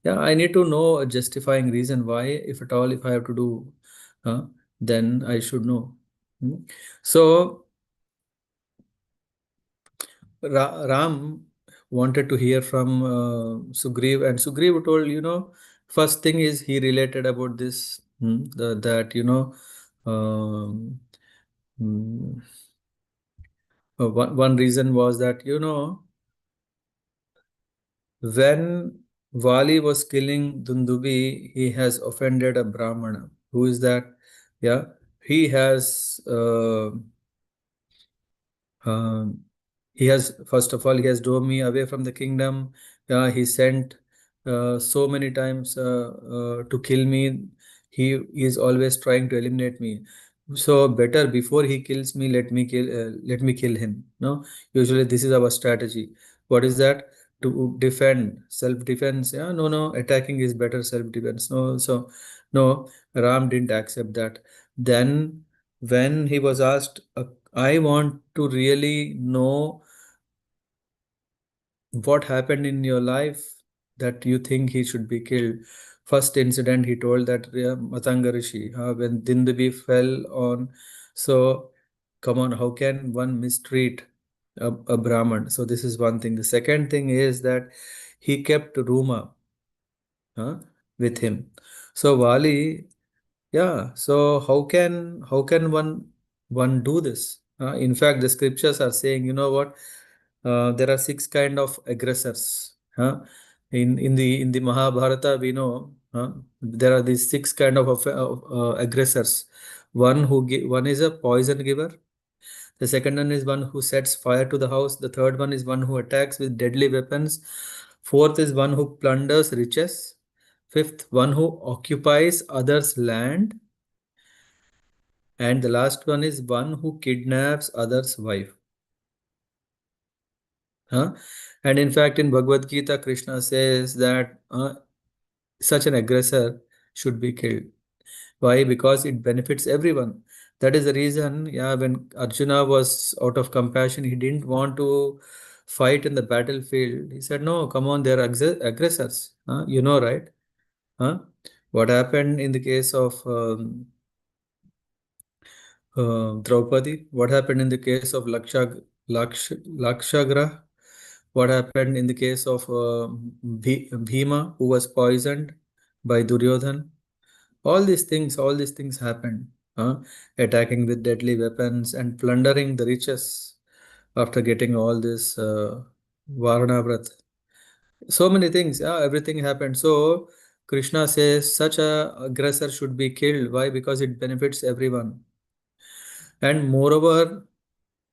yeah, I need to know a justifying reason why, if at all, if I have to do, uh, then I should know. Hmm? So Ram wanted to hear from Sugriv, and Sugriv told, first thing is he related about this, that, um, mm, one reason was that, when Vali was killing Dundubi, he has offended a Brahmana. Who is that? Yeah, he has. Um, he has, first of all, he has drove me away from the kingdom. He sent so many times to kill me. He is always trying to eliminate me. So better before he kills me, let me kill him. No, usually this is our strategy. What is that? To defend, self-defense. Yeah, no, no, attacking is better self-defense. No, so no, Ram didn't accept that. Then when he was asked, I want to really know what happened in your life that you think he should be killed. First incident, he told that, yeah, Matanga Rishi, when Dindabi fell on. So, come on, how can one mistreat a Brahman? So, this is one thing. The second thing is that he kept Ruma uh, with him. So, Vali, yeah, so how can one do this? In fact, the scriptures are saying, you know what? There are six kind of aggressors. In the Mahabharata, we know there are these six kind of aggressors. One is a poison giver. The second one is one who sets fire to the house. The third one is one who attacks with deadly weapons. Fourth is one who plunders riches. Fifth, one who occupies others' land. And the last one is one who kidnaps others' wife. Huh? And in fact, in Bhagavad Gita, Krishna says that such an aggressor should be killed. Why? Because it benefits everyone. That is the reason, yeah, when Arjuna was out of compassion, he didn't want to fight in the battlefield. He said, no, come on, they're aggressors. You know, right? Huh? What happened in the case of Draupadi? What happened in the case of Lakshagra? What happened in the case of Bhima, who was poisoned by Duryodhan? All these things happened. Attacking with deadly weapons and plundering the riches after getting all this Varnavrat. So many things, yeah, everything happened. So Krishna says such a aggressor should be killed. Why? Because it benefits everyone. And moreover,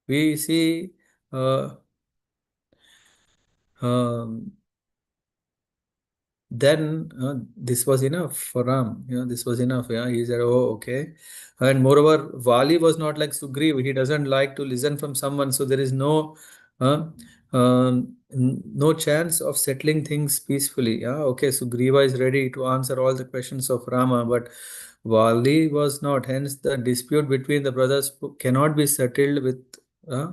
we see uh, um, then this was enough for Ram. This was enough. Yeah, he said, "Oh, okay." And moreover, Vali was not like Sugriv. He doesn't like to listen from someone, so there is uh, no chance of settling things peacefully. Yeah, okay. Sugriva is ready to answer all the questions of Rama, but Vali was not. Hence, the dispute between the brothers cannot be settled with, uh,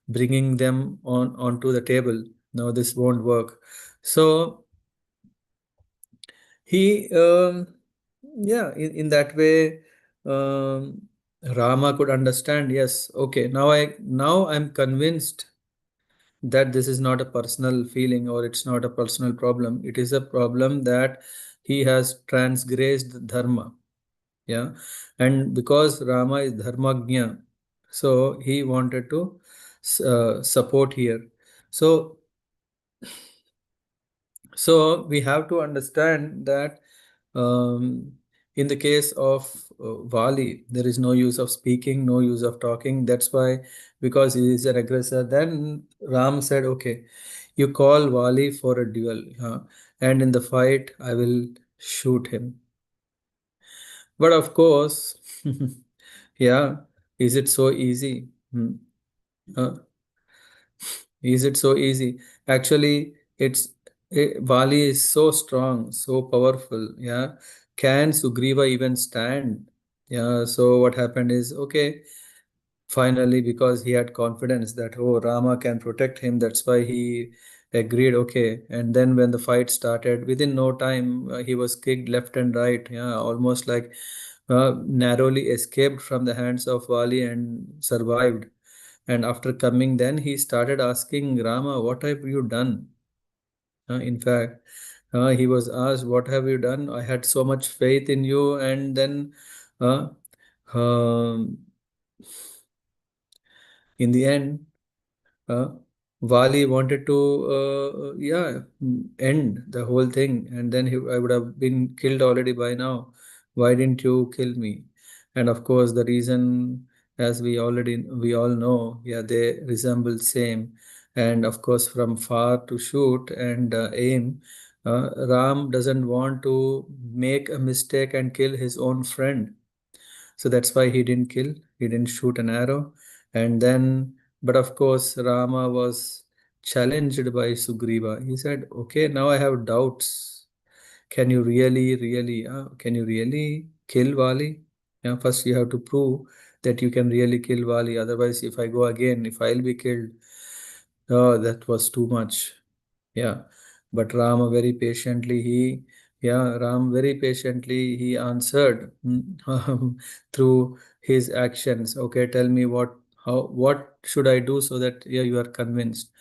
bringing them onto the table. No, this won't work. So he, yeah, in that way, Rama could understand. Yes, okay. Now I'm convinced that this is not a personal feeling or it's not a personal problem. It is a problem that he has transgressed dharma. Yeah. And because Rama is dharmagnya, so he wanted to support here. So so we have to understand that um, in the case of Vali, there is no use of speaking, no use of talking. That's why, because he is an aggressor, then Ram said, okay, you call Vali for a duel, and in the fight, I will shoot him. But of course, yeah, is it so easy? Uh, Is it so easy? Actually, Bali is so strong, so powerful. Yeah. Can Sugriva even stand? Yeah. So what happened is, okay, finally, because he had confidence that, oh, Rama can protect him, that's why he agreed, okay. And then when the fight started, within no time, he was kicked left and right. Yeah. Almost like narrowly escaped from the hands of Vali and survived. And after coming, then he started asking Rama, what have you done? In fact, he was asked, what have you done? I had so much faith in you. And then uh, um, in the end, uh, Vali wanted to, end the whole thing, and then I would have been killed already by now. Why didn't you kill me? And of course, the reason, as we all know, yeah, they resemble same. And of course, from far to shoot and aim, Ram doesn't want to make a mistake and kill his own friend, so that's why he didn't kill, he didn't shoot an arrow. And then, but of course, Rama was challenged by Sugriva. He said, okay, now I have doubts. Can you really kill Vali? Yeah, first you have to prove that you can really kill Vali. Otherwise, if I go again, if I'll be killed, oh, that was too much. Yeah, but Rama very patiently, Ram very patiently, he answered through his actions. Okay, tell me what should I do so that, yeah, you are convinced.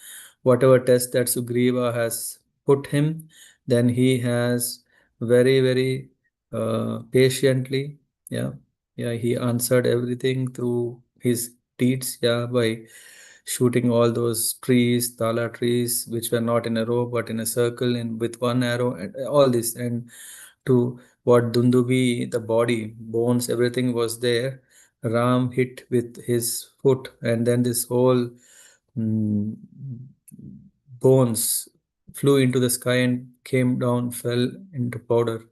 Whatever test that Sugriva has put him, then he has very patiently, yeah, he answered everything through his deeds, yeah, by shooting all those trees, tala trees, which were not in a row but in a circle and with one arrow, and all this. And to what Dundubi, the body, bones, everything was there. Ram hit with his foot, and then this whole mm, bones flew into the sky and came down, fell into powder.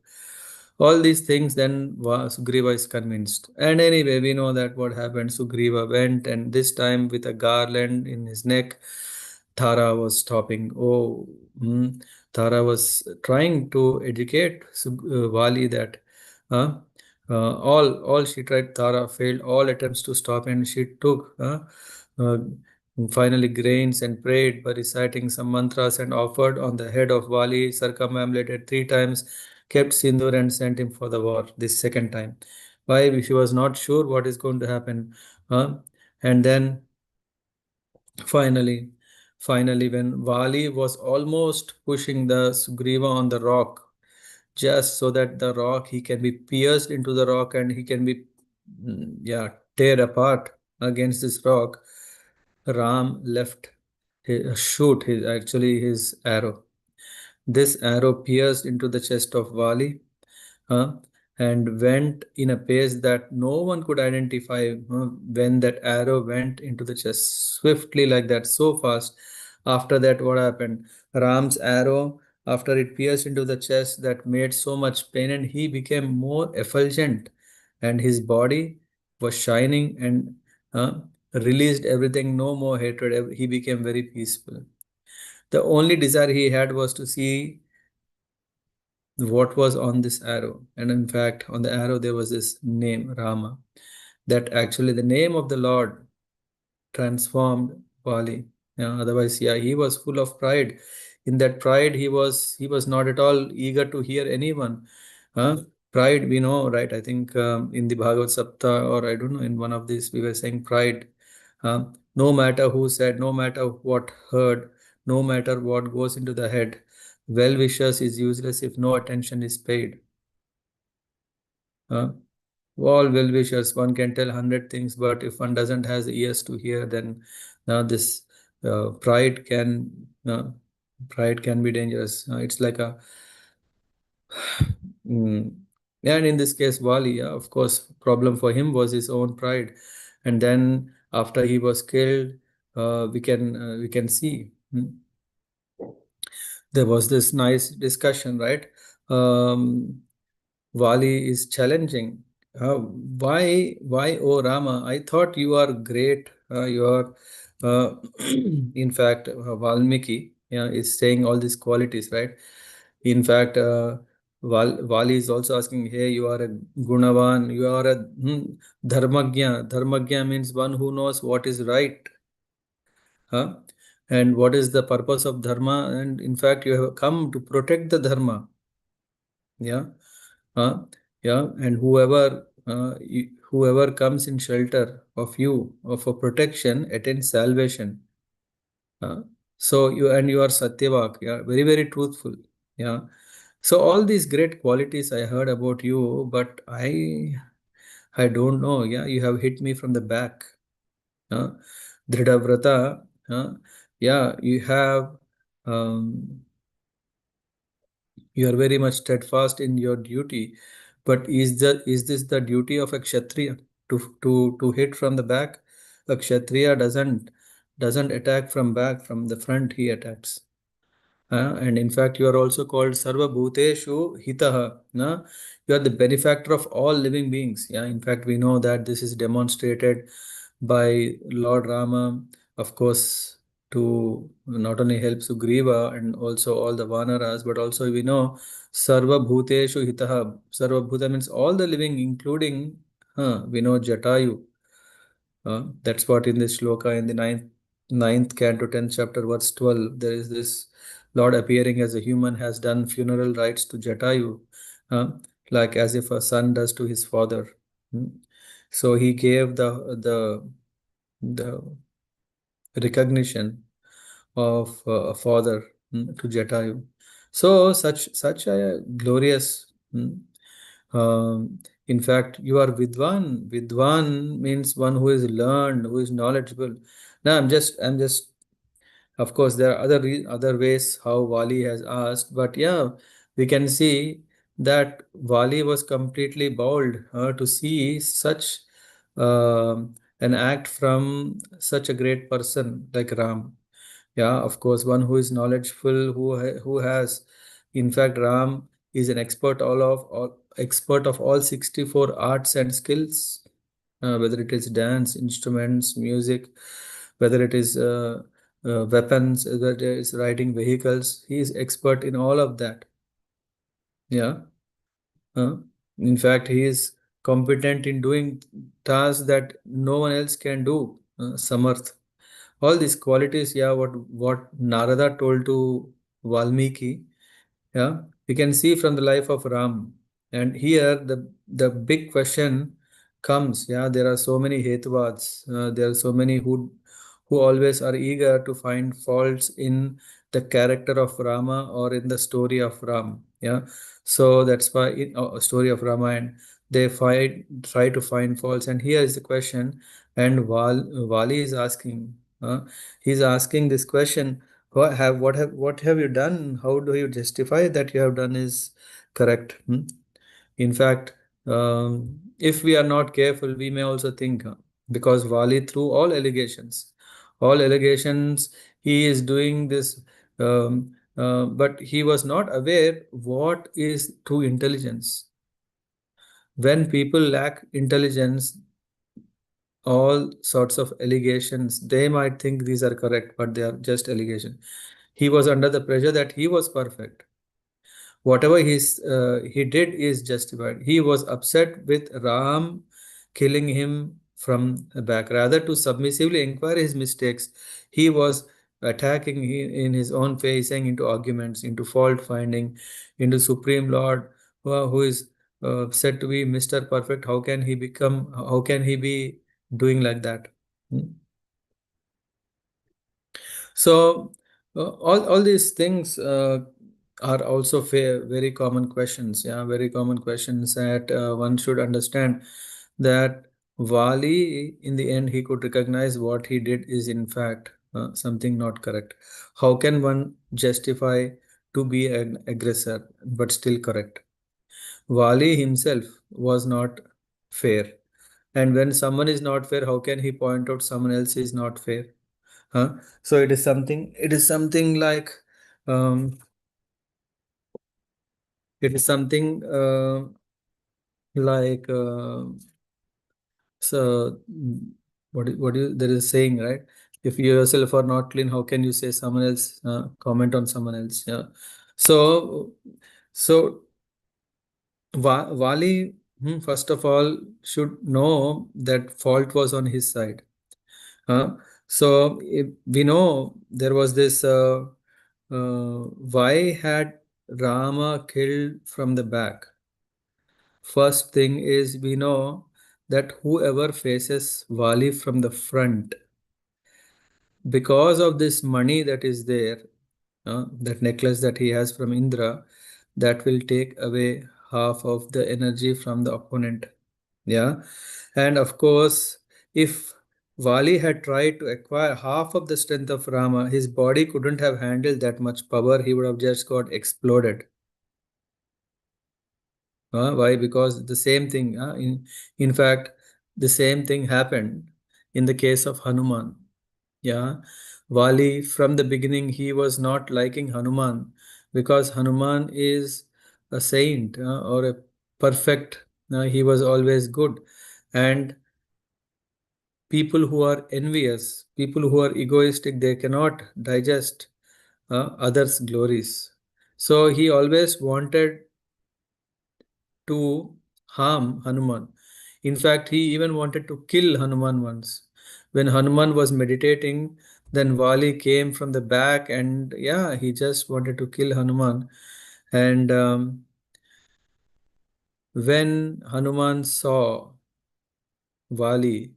All these things, then Sugriva is convinced. And anyway, we know that what happened. Sugriva went, and this time with a garland in his neck, Tara was stopping. Oh, Tara was trying to educate Vali that all she tried. Tara failed all attempts to stop, and she took uh, finally grains and prayed by reciting some mantras and offered on the head of Vali, circumambulated 3 times, kept Sindur and sent him for the war this second time. Why? She was not sure what is going to happen. And then finally, when Vali was almost pushing the Sugriva on the rock, just so that the rock, he can be pierced into the rock and he can be, tear apart against this rock, Ram left shoot his actually his arrow. This arrow pierced into the chest of Vali, uh, and went in a pace that no one could identify, when that arrow went into the chest swiftly like that, so fast. After that, what happened? Ram's arrow, after it pierced into the chest, that made so much pain, and he became more effulgent, and his body was shining and uh, released everything, no more hatred. He became very peaceful. The only desire he had was to see what was on this arrow. And in fact, on the arrow, there was this name, Rama. That actually the name of the Lord transformed Bali. Yeah, otherwise, yeah, he was full of pride. In that pride, he was not at all eager to hear anyone. Huh? Pride, we know, right? I think in the Bhagavad Sapta, or I don't know, in one of these, we were saying pride. No matter who said, no matter what heard, no matter what goes into the head, well wishers is useless if no attention is paid. Huh? All well wishers, one can tell 100 things, but if one doesn't has ears to hear, then this uh, pride can uh, pride can be dangerous. It's like a mm, and in this case, Wali, of course, problem for him was his own pride, and then after he was killed, we can see. There was this nice discussion, right? Um, Vali is challenging. Oh Rama? I thought you are great. You are, in fact, Valmiki, yeah, is saying all these qualities, right? In fact, Vali is also asking, hey, you are a Gunavan, you are a Dharmagya. Dharmagya means one who knows what is right. Huh? And what is the purpose of Dharma? And in fact, you have come to protect the Dharma. Yeah. Yeah, and whoever comes in shelter of you or for protection attains salvation. Uh, so you are Satyavak, yeah, very very truthful. Yeah. So all these great qualities I heard about you, but I don't know. Yeah, you have hit me from the back. Uh, Dridhavrata. Yeah, you have. Um, You are very much steadfast in your duty, but is this the duty of a kshatriya to hit from the back? A kshatriya doesn't attack from back, from the front he attacks. And in fact, you are also called Sarva Bhuteshu Hitaha. You are the benefactor of all living beings. Yeah, in fact, we know that this is demonstrated by Lord Rama, of course, to not only help Sugriva and also all the Vanaras, but also we know Sarva Bhuteshu Hitaha. Sarva Bhuta means all the living, including, we know Jatayu. That's what in this shloka in the ninth canto, 10th chapter, verse 12, there is this Lord appearing as a human has done funeral rites to Jatayu, uh, like as if a son does to his father. Hmm. So he gave the recognition of a father to Jatayu. So such a glorious. In fact, you are Vidwan. Vidwan means one who is learned, who is knowledgeable. Now, I'm just. Of course, there are other ways how Wali has asked, but yeah, we can see that Wali was completely bowled to see such an act from such a great person like Ram. Yeah, of course, one who is knowledgeable, who has, in fact, Ram is an expert of all 64 arts and skills, whether it is dance, instruments, music, whether it is weapons, whether it is riding vehicles. He is expert in all of that. Yeah. Uh, in fact, he is competent in doing tasks that no one else can do. Samarth. All these qualities, yeah, what Narada told to Valmiki, yeah, we can see from the life of Ram. And here the big question comes. Yeah, there are so many Hetvads. There are so many who always are eager to find faults in the character of Rama or in the story of Ram. Yeah, so that's why in a story of Ramayana they try to find faults. And here is the question. And Vali is asking. He's asking this question, what have you done? How do you justify that you have done is correct? In fact, if we are not careful, we may also think because Wali threw all allegations, he is doing this, but he was not aware what is true intelligence. When people lack intelligence, all sorts of allegations, they might think these are correct, but they are just allegations. He was under the pressure that he was perfect. Whatever he did is justified. He was upset with Ram killing him from the back. Rather to submissively inquire his mistakes, he was attacking in his own face, saying into arguments, into fault finding, into Supreme Lord, who is said to be Mr. Perfect. How can he become? How can he be doing like that? Hmm? So all these things are also very common questions. Yeah, very common questions that one should understand, that Wali, in the end, he could recognize what he did is in fact something not correct. How can one justify to be an aggressor but still correct? Wali himself was not fair. And when someone is not fair, how can he point out someone else is not fair? Huh? So it is something like, um, it is something like so there is a saying, right? If you yourself are not clean, how can you say someone else, comment on someone else? Yeah. So so Wali, first of all, should know that fault was on his side. So if we know there was this. Why had Rama killed from the back? First thing is, we know that whoever faces Vali from the front, because of this money that is there, that necklace that he has from Indra, that will take away half of the energy from the opponent. Yeah. And of course, if Vali had tried to acquire half of the strength of Rama, his body couldn't have handled that much power. He would have just got exploded. Why? Because the same thing, in fact, the same thing happened in the case of Hanuman. Yeah, Vali, from the beginning, he was not liking Hanuman because Hanuman is a saint, or a perfect. He was always good, and people who are envious, people who are egoistic, they cannot digest others' glories. So he always wanted to harm Hanuman. In fact, he even wanted to kill Hanuman once. When Hanuman was meditating, then Vali came from the back, and yeah, he just wanted to kill Hanuman. And when Hanuman saw Vali,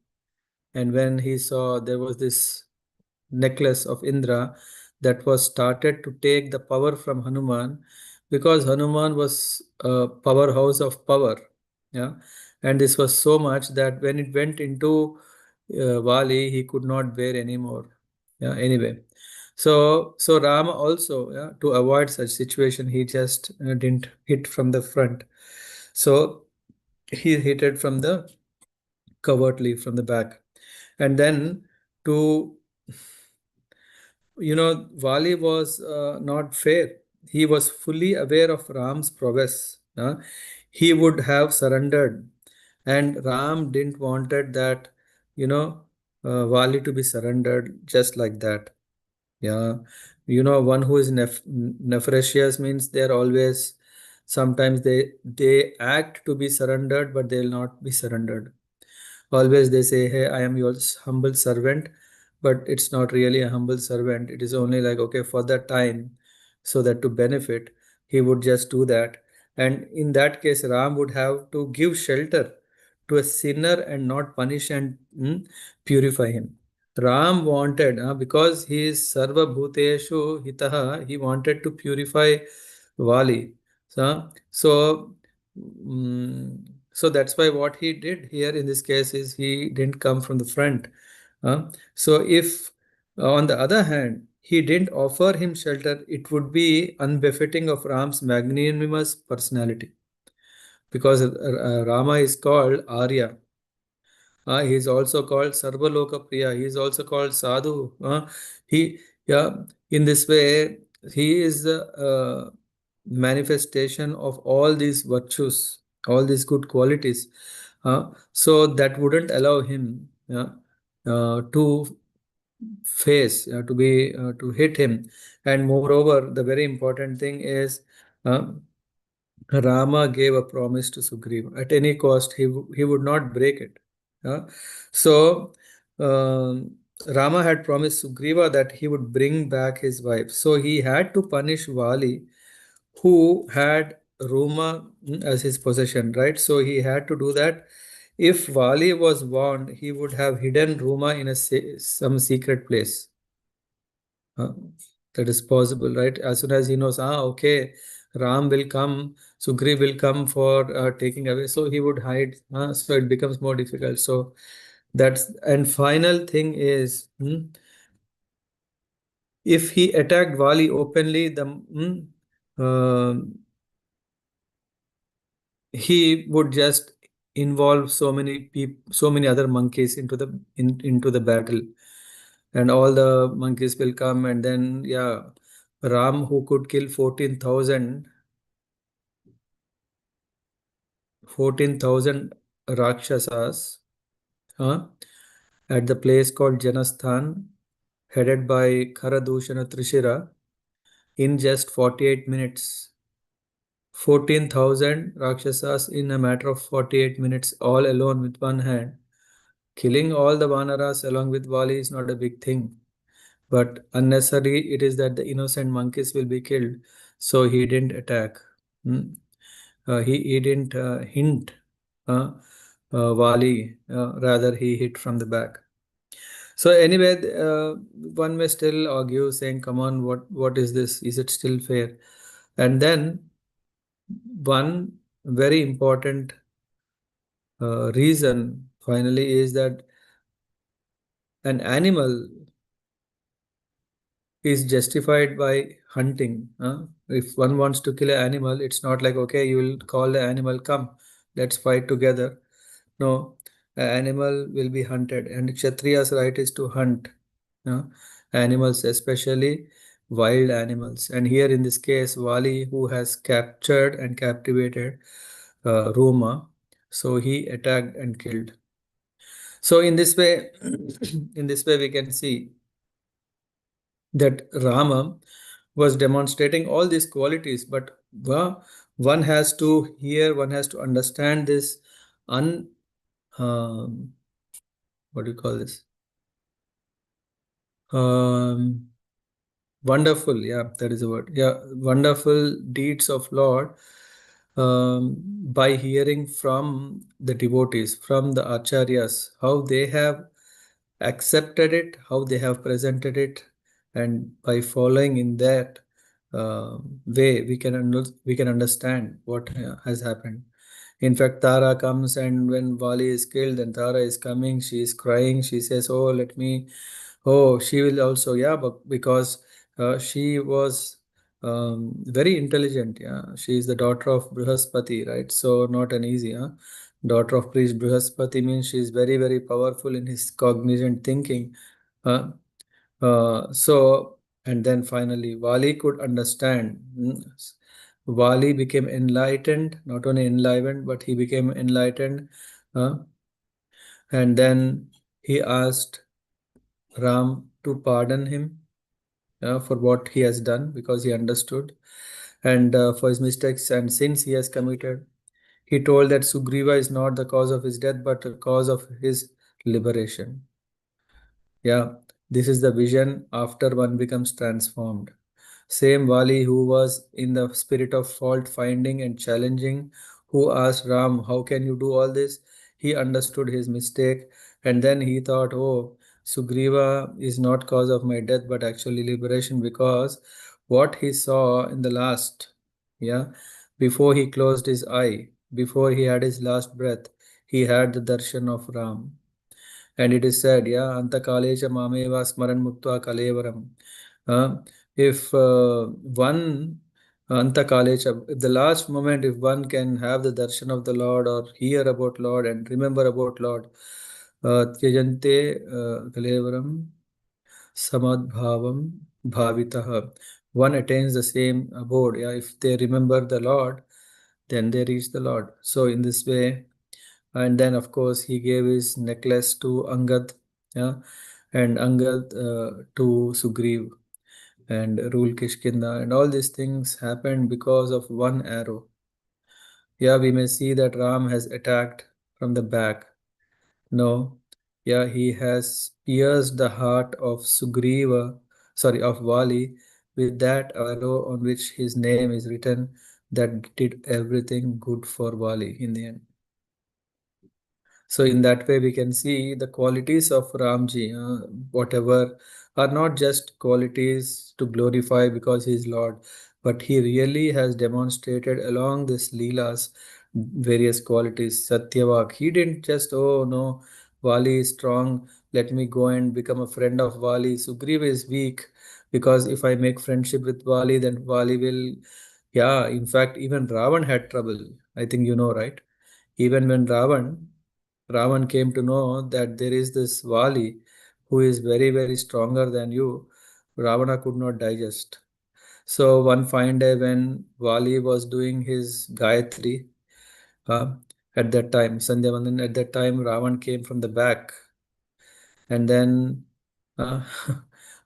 and when he saw there was this necklace of Indra that was started to take the power from Hanuman, because Hanuman was a powerhouse of power. Yeah. And this was so much that when it went into Vali, he could not bear anymore. Yeah. Anyway. So Rama also, yeah, to avoid such situation, he just didn't hit from the front. So he hit it from the covertly from the back. And then to Vali was not fair. He was fully aware of Ram's prowess. He would have surrendered, and Ram didn't wanted that, Vali to be surrendered just like that. Yeah, one who is nefarious means they're always. Sometimes they act to be surrendered, but they'll not be surrendered. Always they say, hey, I am your humble servant, but it's not really a humble servant. It is only like, okay, for that time, so that to benefit, he would just do that. And in that case, Ram would have to give shelter to a sinner and not punish and purify him. Ram wanted, because he is Sarva Bhuteshu Hitaha, he wanted to purify Vali. So, mm, so that's why what he did here in this case is he didn't come from the front. So if, on the other hand, he didn't offer him shelter, it would be unbefitting of Ram's magnanimous personality, because Rama is called Arya. He is also called Sarvaloka Priya. He is also called Sadhu. He, yeah, in this way, he is the manifestation of all these virtues, all these good qualities. So that wouldn't allow him, to face, to hit him. And moreover, the very important thing is, uh, Rama gave a promise to Sugriva. At any cost, he would not break it. Uh, so, Rama had promised Sugriva that he would bring back his wife. So he had to punish Vali, who had Roma as his possession, right? So he had to do that. If Vali was warned, he would have hidden Roma in some secret place. Uh, that is possible, right? As soon as he knows, okay, Ram will come, Sugriv will come for taking away, so he would hide. So it becomes more difficult. So that's and final thing is, if he attacked Vali openly, uh, he would just involve so many people, so many other monkeys into into the battle, and all the monkeys will come, and then yeah, Ram, who could kill 14,000 Rakshasas, huh, at the place called Janasthan, headed by Karadushana Trishira, in just 48 minutes. 14,000 Rakshasas in a matter of 48 minutes, all alone with one hand. Killing all the Vanaras along with Vali is not a big thing, but unnecessary it is that the innocent monkeys will be killed. So he didn't attack. Hmm. He didn't hint uh, Wali, rather he hit from the back. So anyway, one may still argue saying, "Come on, what is this? Is it still fair?" And then one very important reason finally is that an animal is justified by hunting. If one wants to kill an animal, it's not like, okay, you will call the animal, come, let's fight together. No, an animal will be hunted, and Kshatriya's right is to hunt uh, animals, especially wild animals. And here in this case, Vali, who has captured and captivated Roma, so he attacked and killed. So in this way, in this way, we can see that Rama was demonstrating all these qualities, but one has to hear, one has to understand this un um, what do you call this? Um, Wonderful, yeah, that is a word. Yeah, wonderful deeds of Lord, by hearing from the devotees, from the acharyas, how they have accepted it, how they have presented it, and by following in that way, we can understand what has happened. In fact, Tara comes, and when Vali is killed, and Tara is coming, she is crying. She says, "Oh, let me." Oh, she will also, yeah, but because she was very intelligent. Yeah, she is the daughter of Brihaspati, right? So not an easy, huh? Daughter of priest Brihaspati means she is very, very powerful in his cognizant thinking. Uh, and then finally, Vali could understand. Vali became enlightened, not only enlivened, but he became enlightened. Uh, and then he asked Ram to pardon him for what he has done because he understood, and for his mistakes and sins he has committed. He told that Sugriva is not the cause of his death, but the cause of his liberation. Yeah, this is the vision after one becomes transformed. Same Vali who was in the spirit of fault finding and challenging, who asked Ram, "How can you do all this?" He understood his mistake, and then he thought, "Oh, Sugriva is not cause of my death, but actually liberation," because what he saw in the last, yeah, before he closed his eye, before he had his last breath, he had the darshan of Ram. And it is said, yeah, Antakalecha Mameva Smaran Muktva Kalevaram. If one Antakalecha, if the last moment, if one can have the darshan of the Lord or hear about Lord and remember about Lord, Tyajante Kalevaram Samadbhavam Bhavitaha. One attains the same abode. Yeah, if they remember the Lord, then they reach the Lord. So in this way, and then of course he gave his necklace to Angad, yeah, and Angad to Sugriv and ruled Kishkinda, and all these things happened because of one arrow. Yeah, we may see that Ram has attacked from the back. No, yeah, he has pierced the heart of Sugriva, sorry, of Vali with that arrow on which his name is written, that did everything good for Vali in the end. So in that way, we can see the qualities of Ramji, whatever are not just qualities to glorify because he is Lord, but he really has demonstrated along this Leelas various qualities. Satyavak, he didn't just, oh no, Vali is strong, let me go and become a friend of Vali. Sugriva is weak because if I make friendship with Vali, then Vali will, yeah, in fact, even Ravan had trouble. I think you know, right? Even when Ravan came to know that there is this Vali who is very, very stronger than you, Ravana could not digest. So one fine day when Vali was doing his Gayatri, uh, at that time, Sandhya Vandan, at that time, Ravan came from the back, and then uh,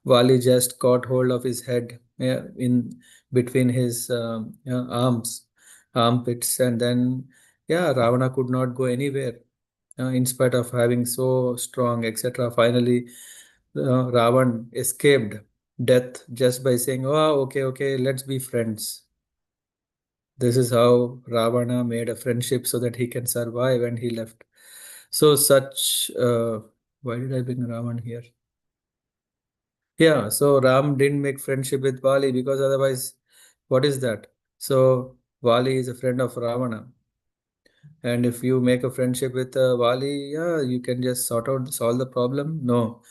Vali just caught hold of his head, yeah, in between his armpits, and then yeah, Ravana could not go anywhere in spite of having so strong, etc. Finally, Ravan escaped death just by saying, "Oh, okay, okay, let's be friends." This is how Ravana made a friendship so that he can survive, and he left. So, such. Why did I bring Ravan here? Yeah, so Ram didn't make friendship with Vali because otherwise, what is that? So, Vali is a friend of Ravana. And if you make a friendship with Vali, yeah, you can just solve the problem. No,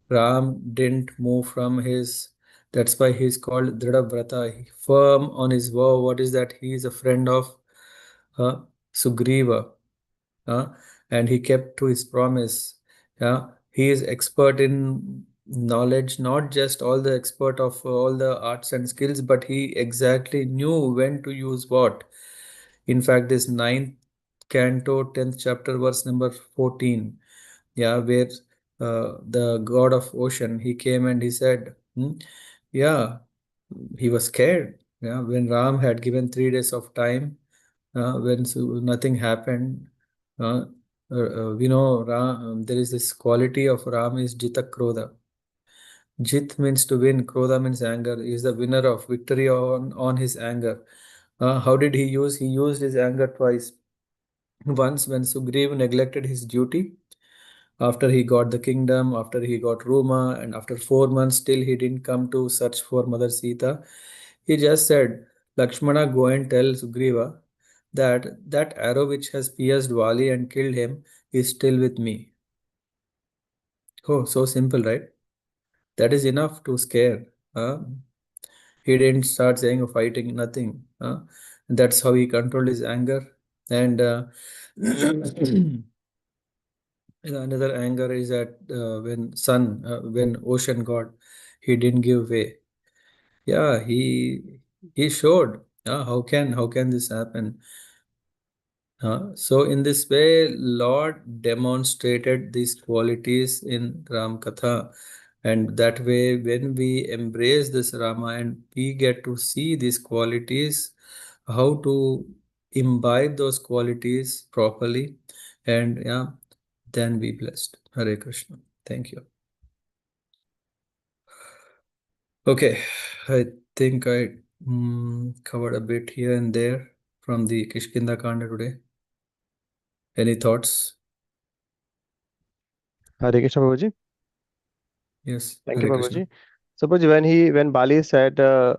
Ram didn't move from his. That's why he's called Vrata, firm on his vow. What is that? He is a friend of uh, Sugriva, uh, and he kept to his promise. Yeah, he is expert in knowledge, not just all the expert of all the arts and skills, but he exactly knew when to use what. In fact, this ninth canto, 10th chapter, verse number 14, yeah, where the god of ocean, he came and he said, yeah, he was scared. Yeah, when Ram had given 3 days of time, when nothing happened, uh, we know there is this quality of Ram is Jita Krodha. Jit means to win, Krodha means anger. He is the winner of victory on his anger. How did he use? He used his anger twice. Once when Sugriv neglected his duty, after he got the kingdom, after he got Roma, and after 4 months still he didn't come to search for Mother Sita. He just said, Lakshmana, go and tell Sugriva that that arrow which has pierced Vali and killed him is still with me. Oh, so simple, right? That is enough to scare. Huh? He didn't start saying fighting, nothing. Huh? That's how he controlled his anger. And another anger is that when ocean god, he didn't give way. Yeah, he showed. How can this happen? So in this way, Lord demonstrated these qualities in Ram Katha, and that way, when we embrace this Ramayana, we get to see these qualities, how to imbibe those qualities properly, and yeah, then be blessed. Hare Krishna. Thank you. Okay, I think I covered a bit here and there from the Kishkinda Kanda today. Any thoughts? Hare Krishna, Prabhuji. Yes, Thank you, Hare Krishna. Prabhuji. Suppose when Bali said to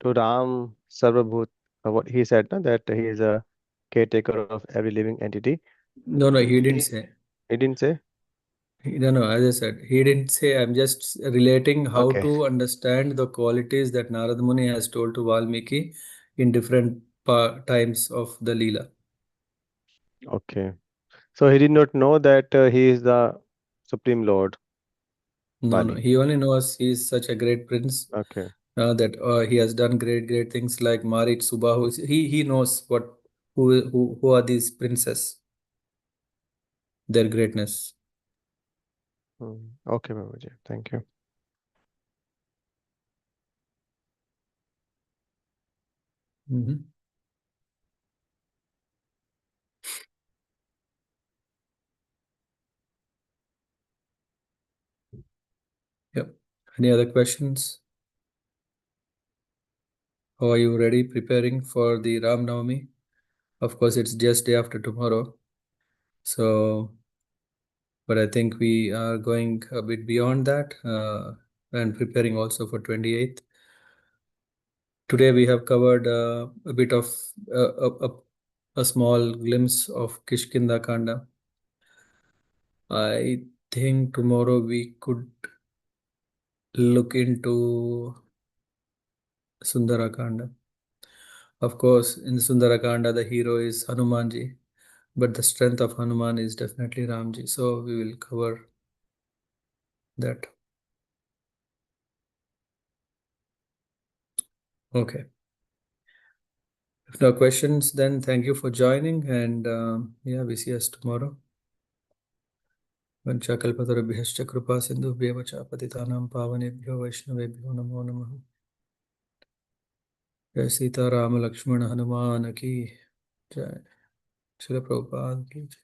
Ram Sarvabhut, what he said, na, that he is a caretaker of every living entity. No, no, he Did didn't say. he didn't say? No, no, as I said, he didn't say. I'm just relating how Okay, to understand the qualities that Narad Muni has told to Valmiki in different times of the Leela. okay. So he did not know that he is the Supreme Lord, No, no, Bali. he only knows he is such a great prince Okay, that he has done great, great things like Marit, Subahu. He knows what who are these princes, their greatness. Okay, Prabhuji. Thank you. Hmm. Yep. Any other questions? How are you ready preparing for the Ram Navami? Of course, it's just day after tomorrow. So, but I think we are going a bit beyond that. and preparing also for 28th. Today we have covered a bit of a small glimpse of Kishkinda Kanda. I think tomorrow we could look into Sundarakanda. Of course, in Sundarakanda, the hero is Hanumanji, but the strength of Hanuman is definitely Ramji. So we will cover that. Okay. If no questions, then thank you for joining, and yeah, we see us tomorrow. वंशाकल्पतरुभ्यश्च कृपा सिन्धुभ्येव च पतितानां पावनेभ्यो वैष्णवेभ्यो नमो नमः। जय सीताराम लक्ष्मण हनुमान की जय। श्रील प्रभुपाद की जय।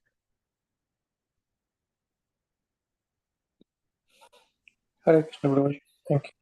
Hare Krishna, Prabhuji. Thank you.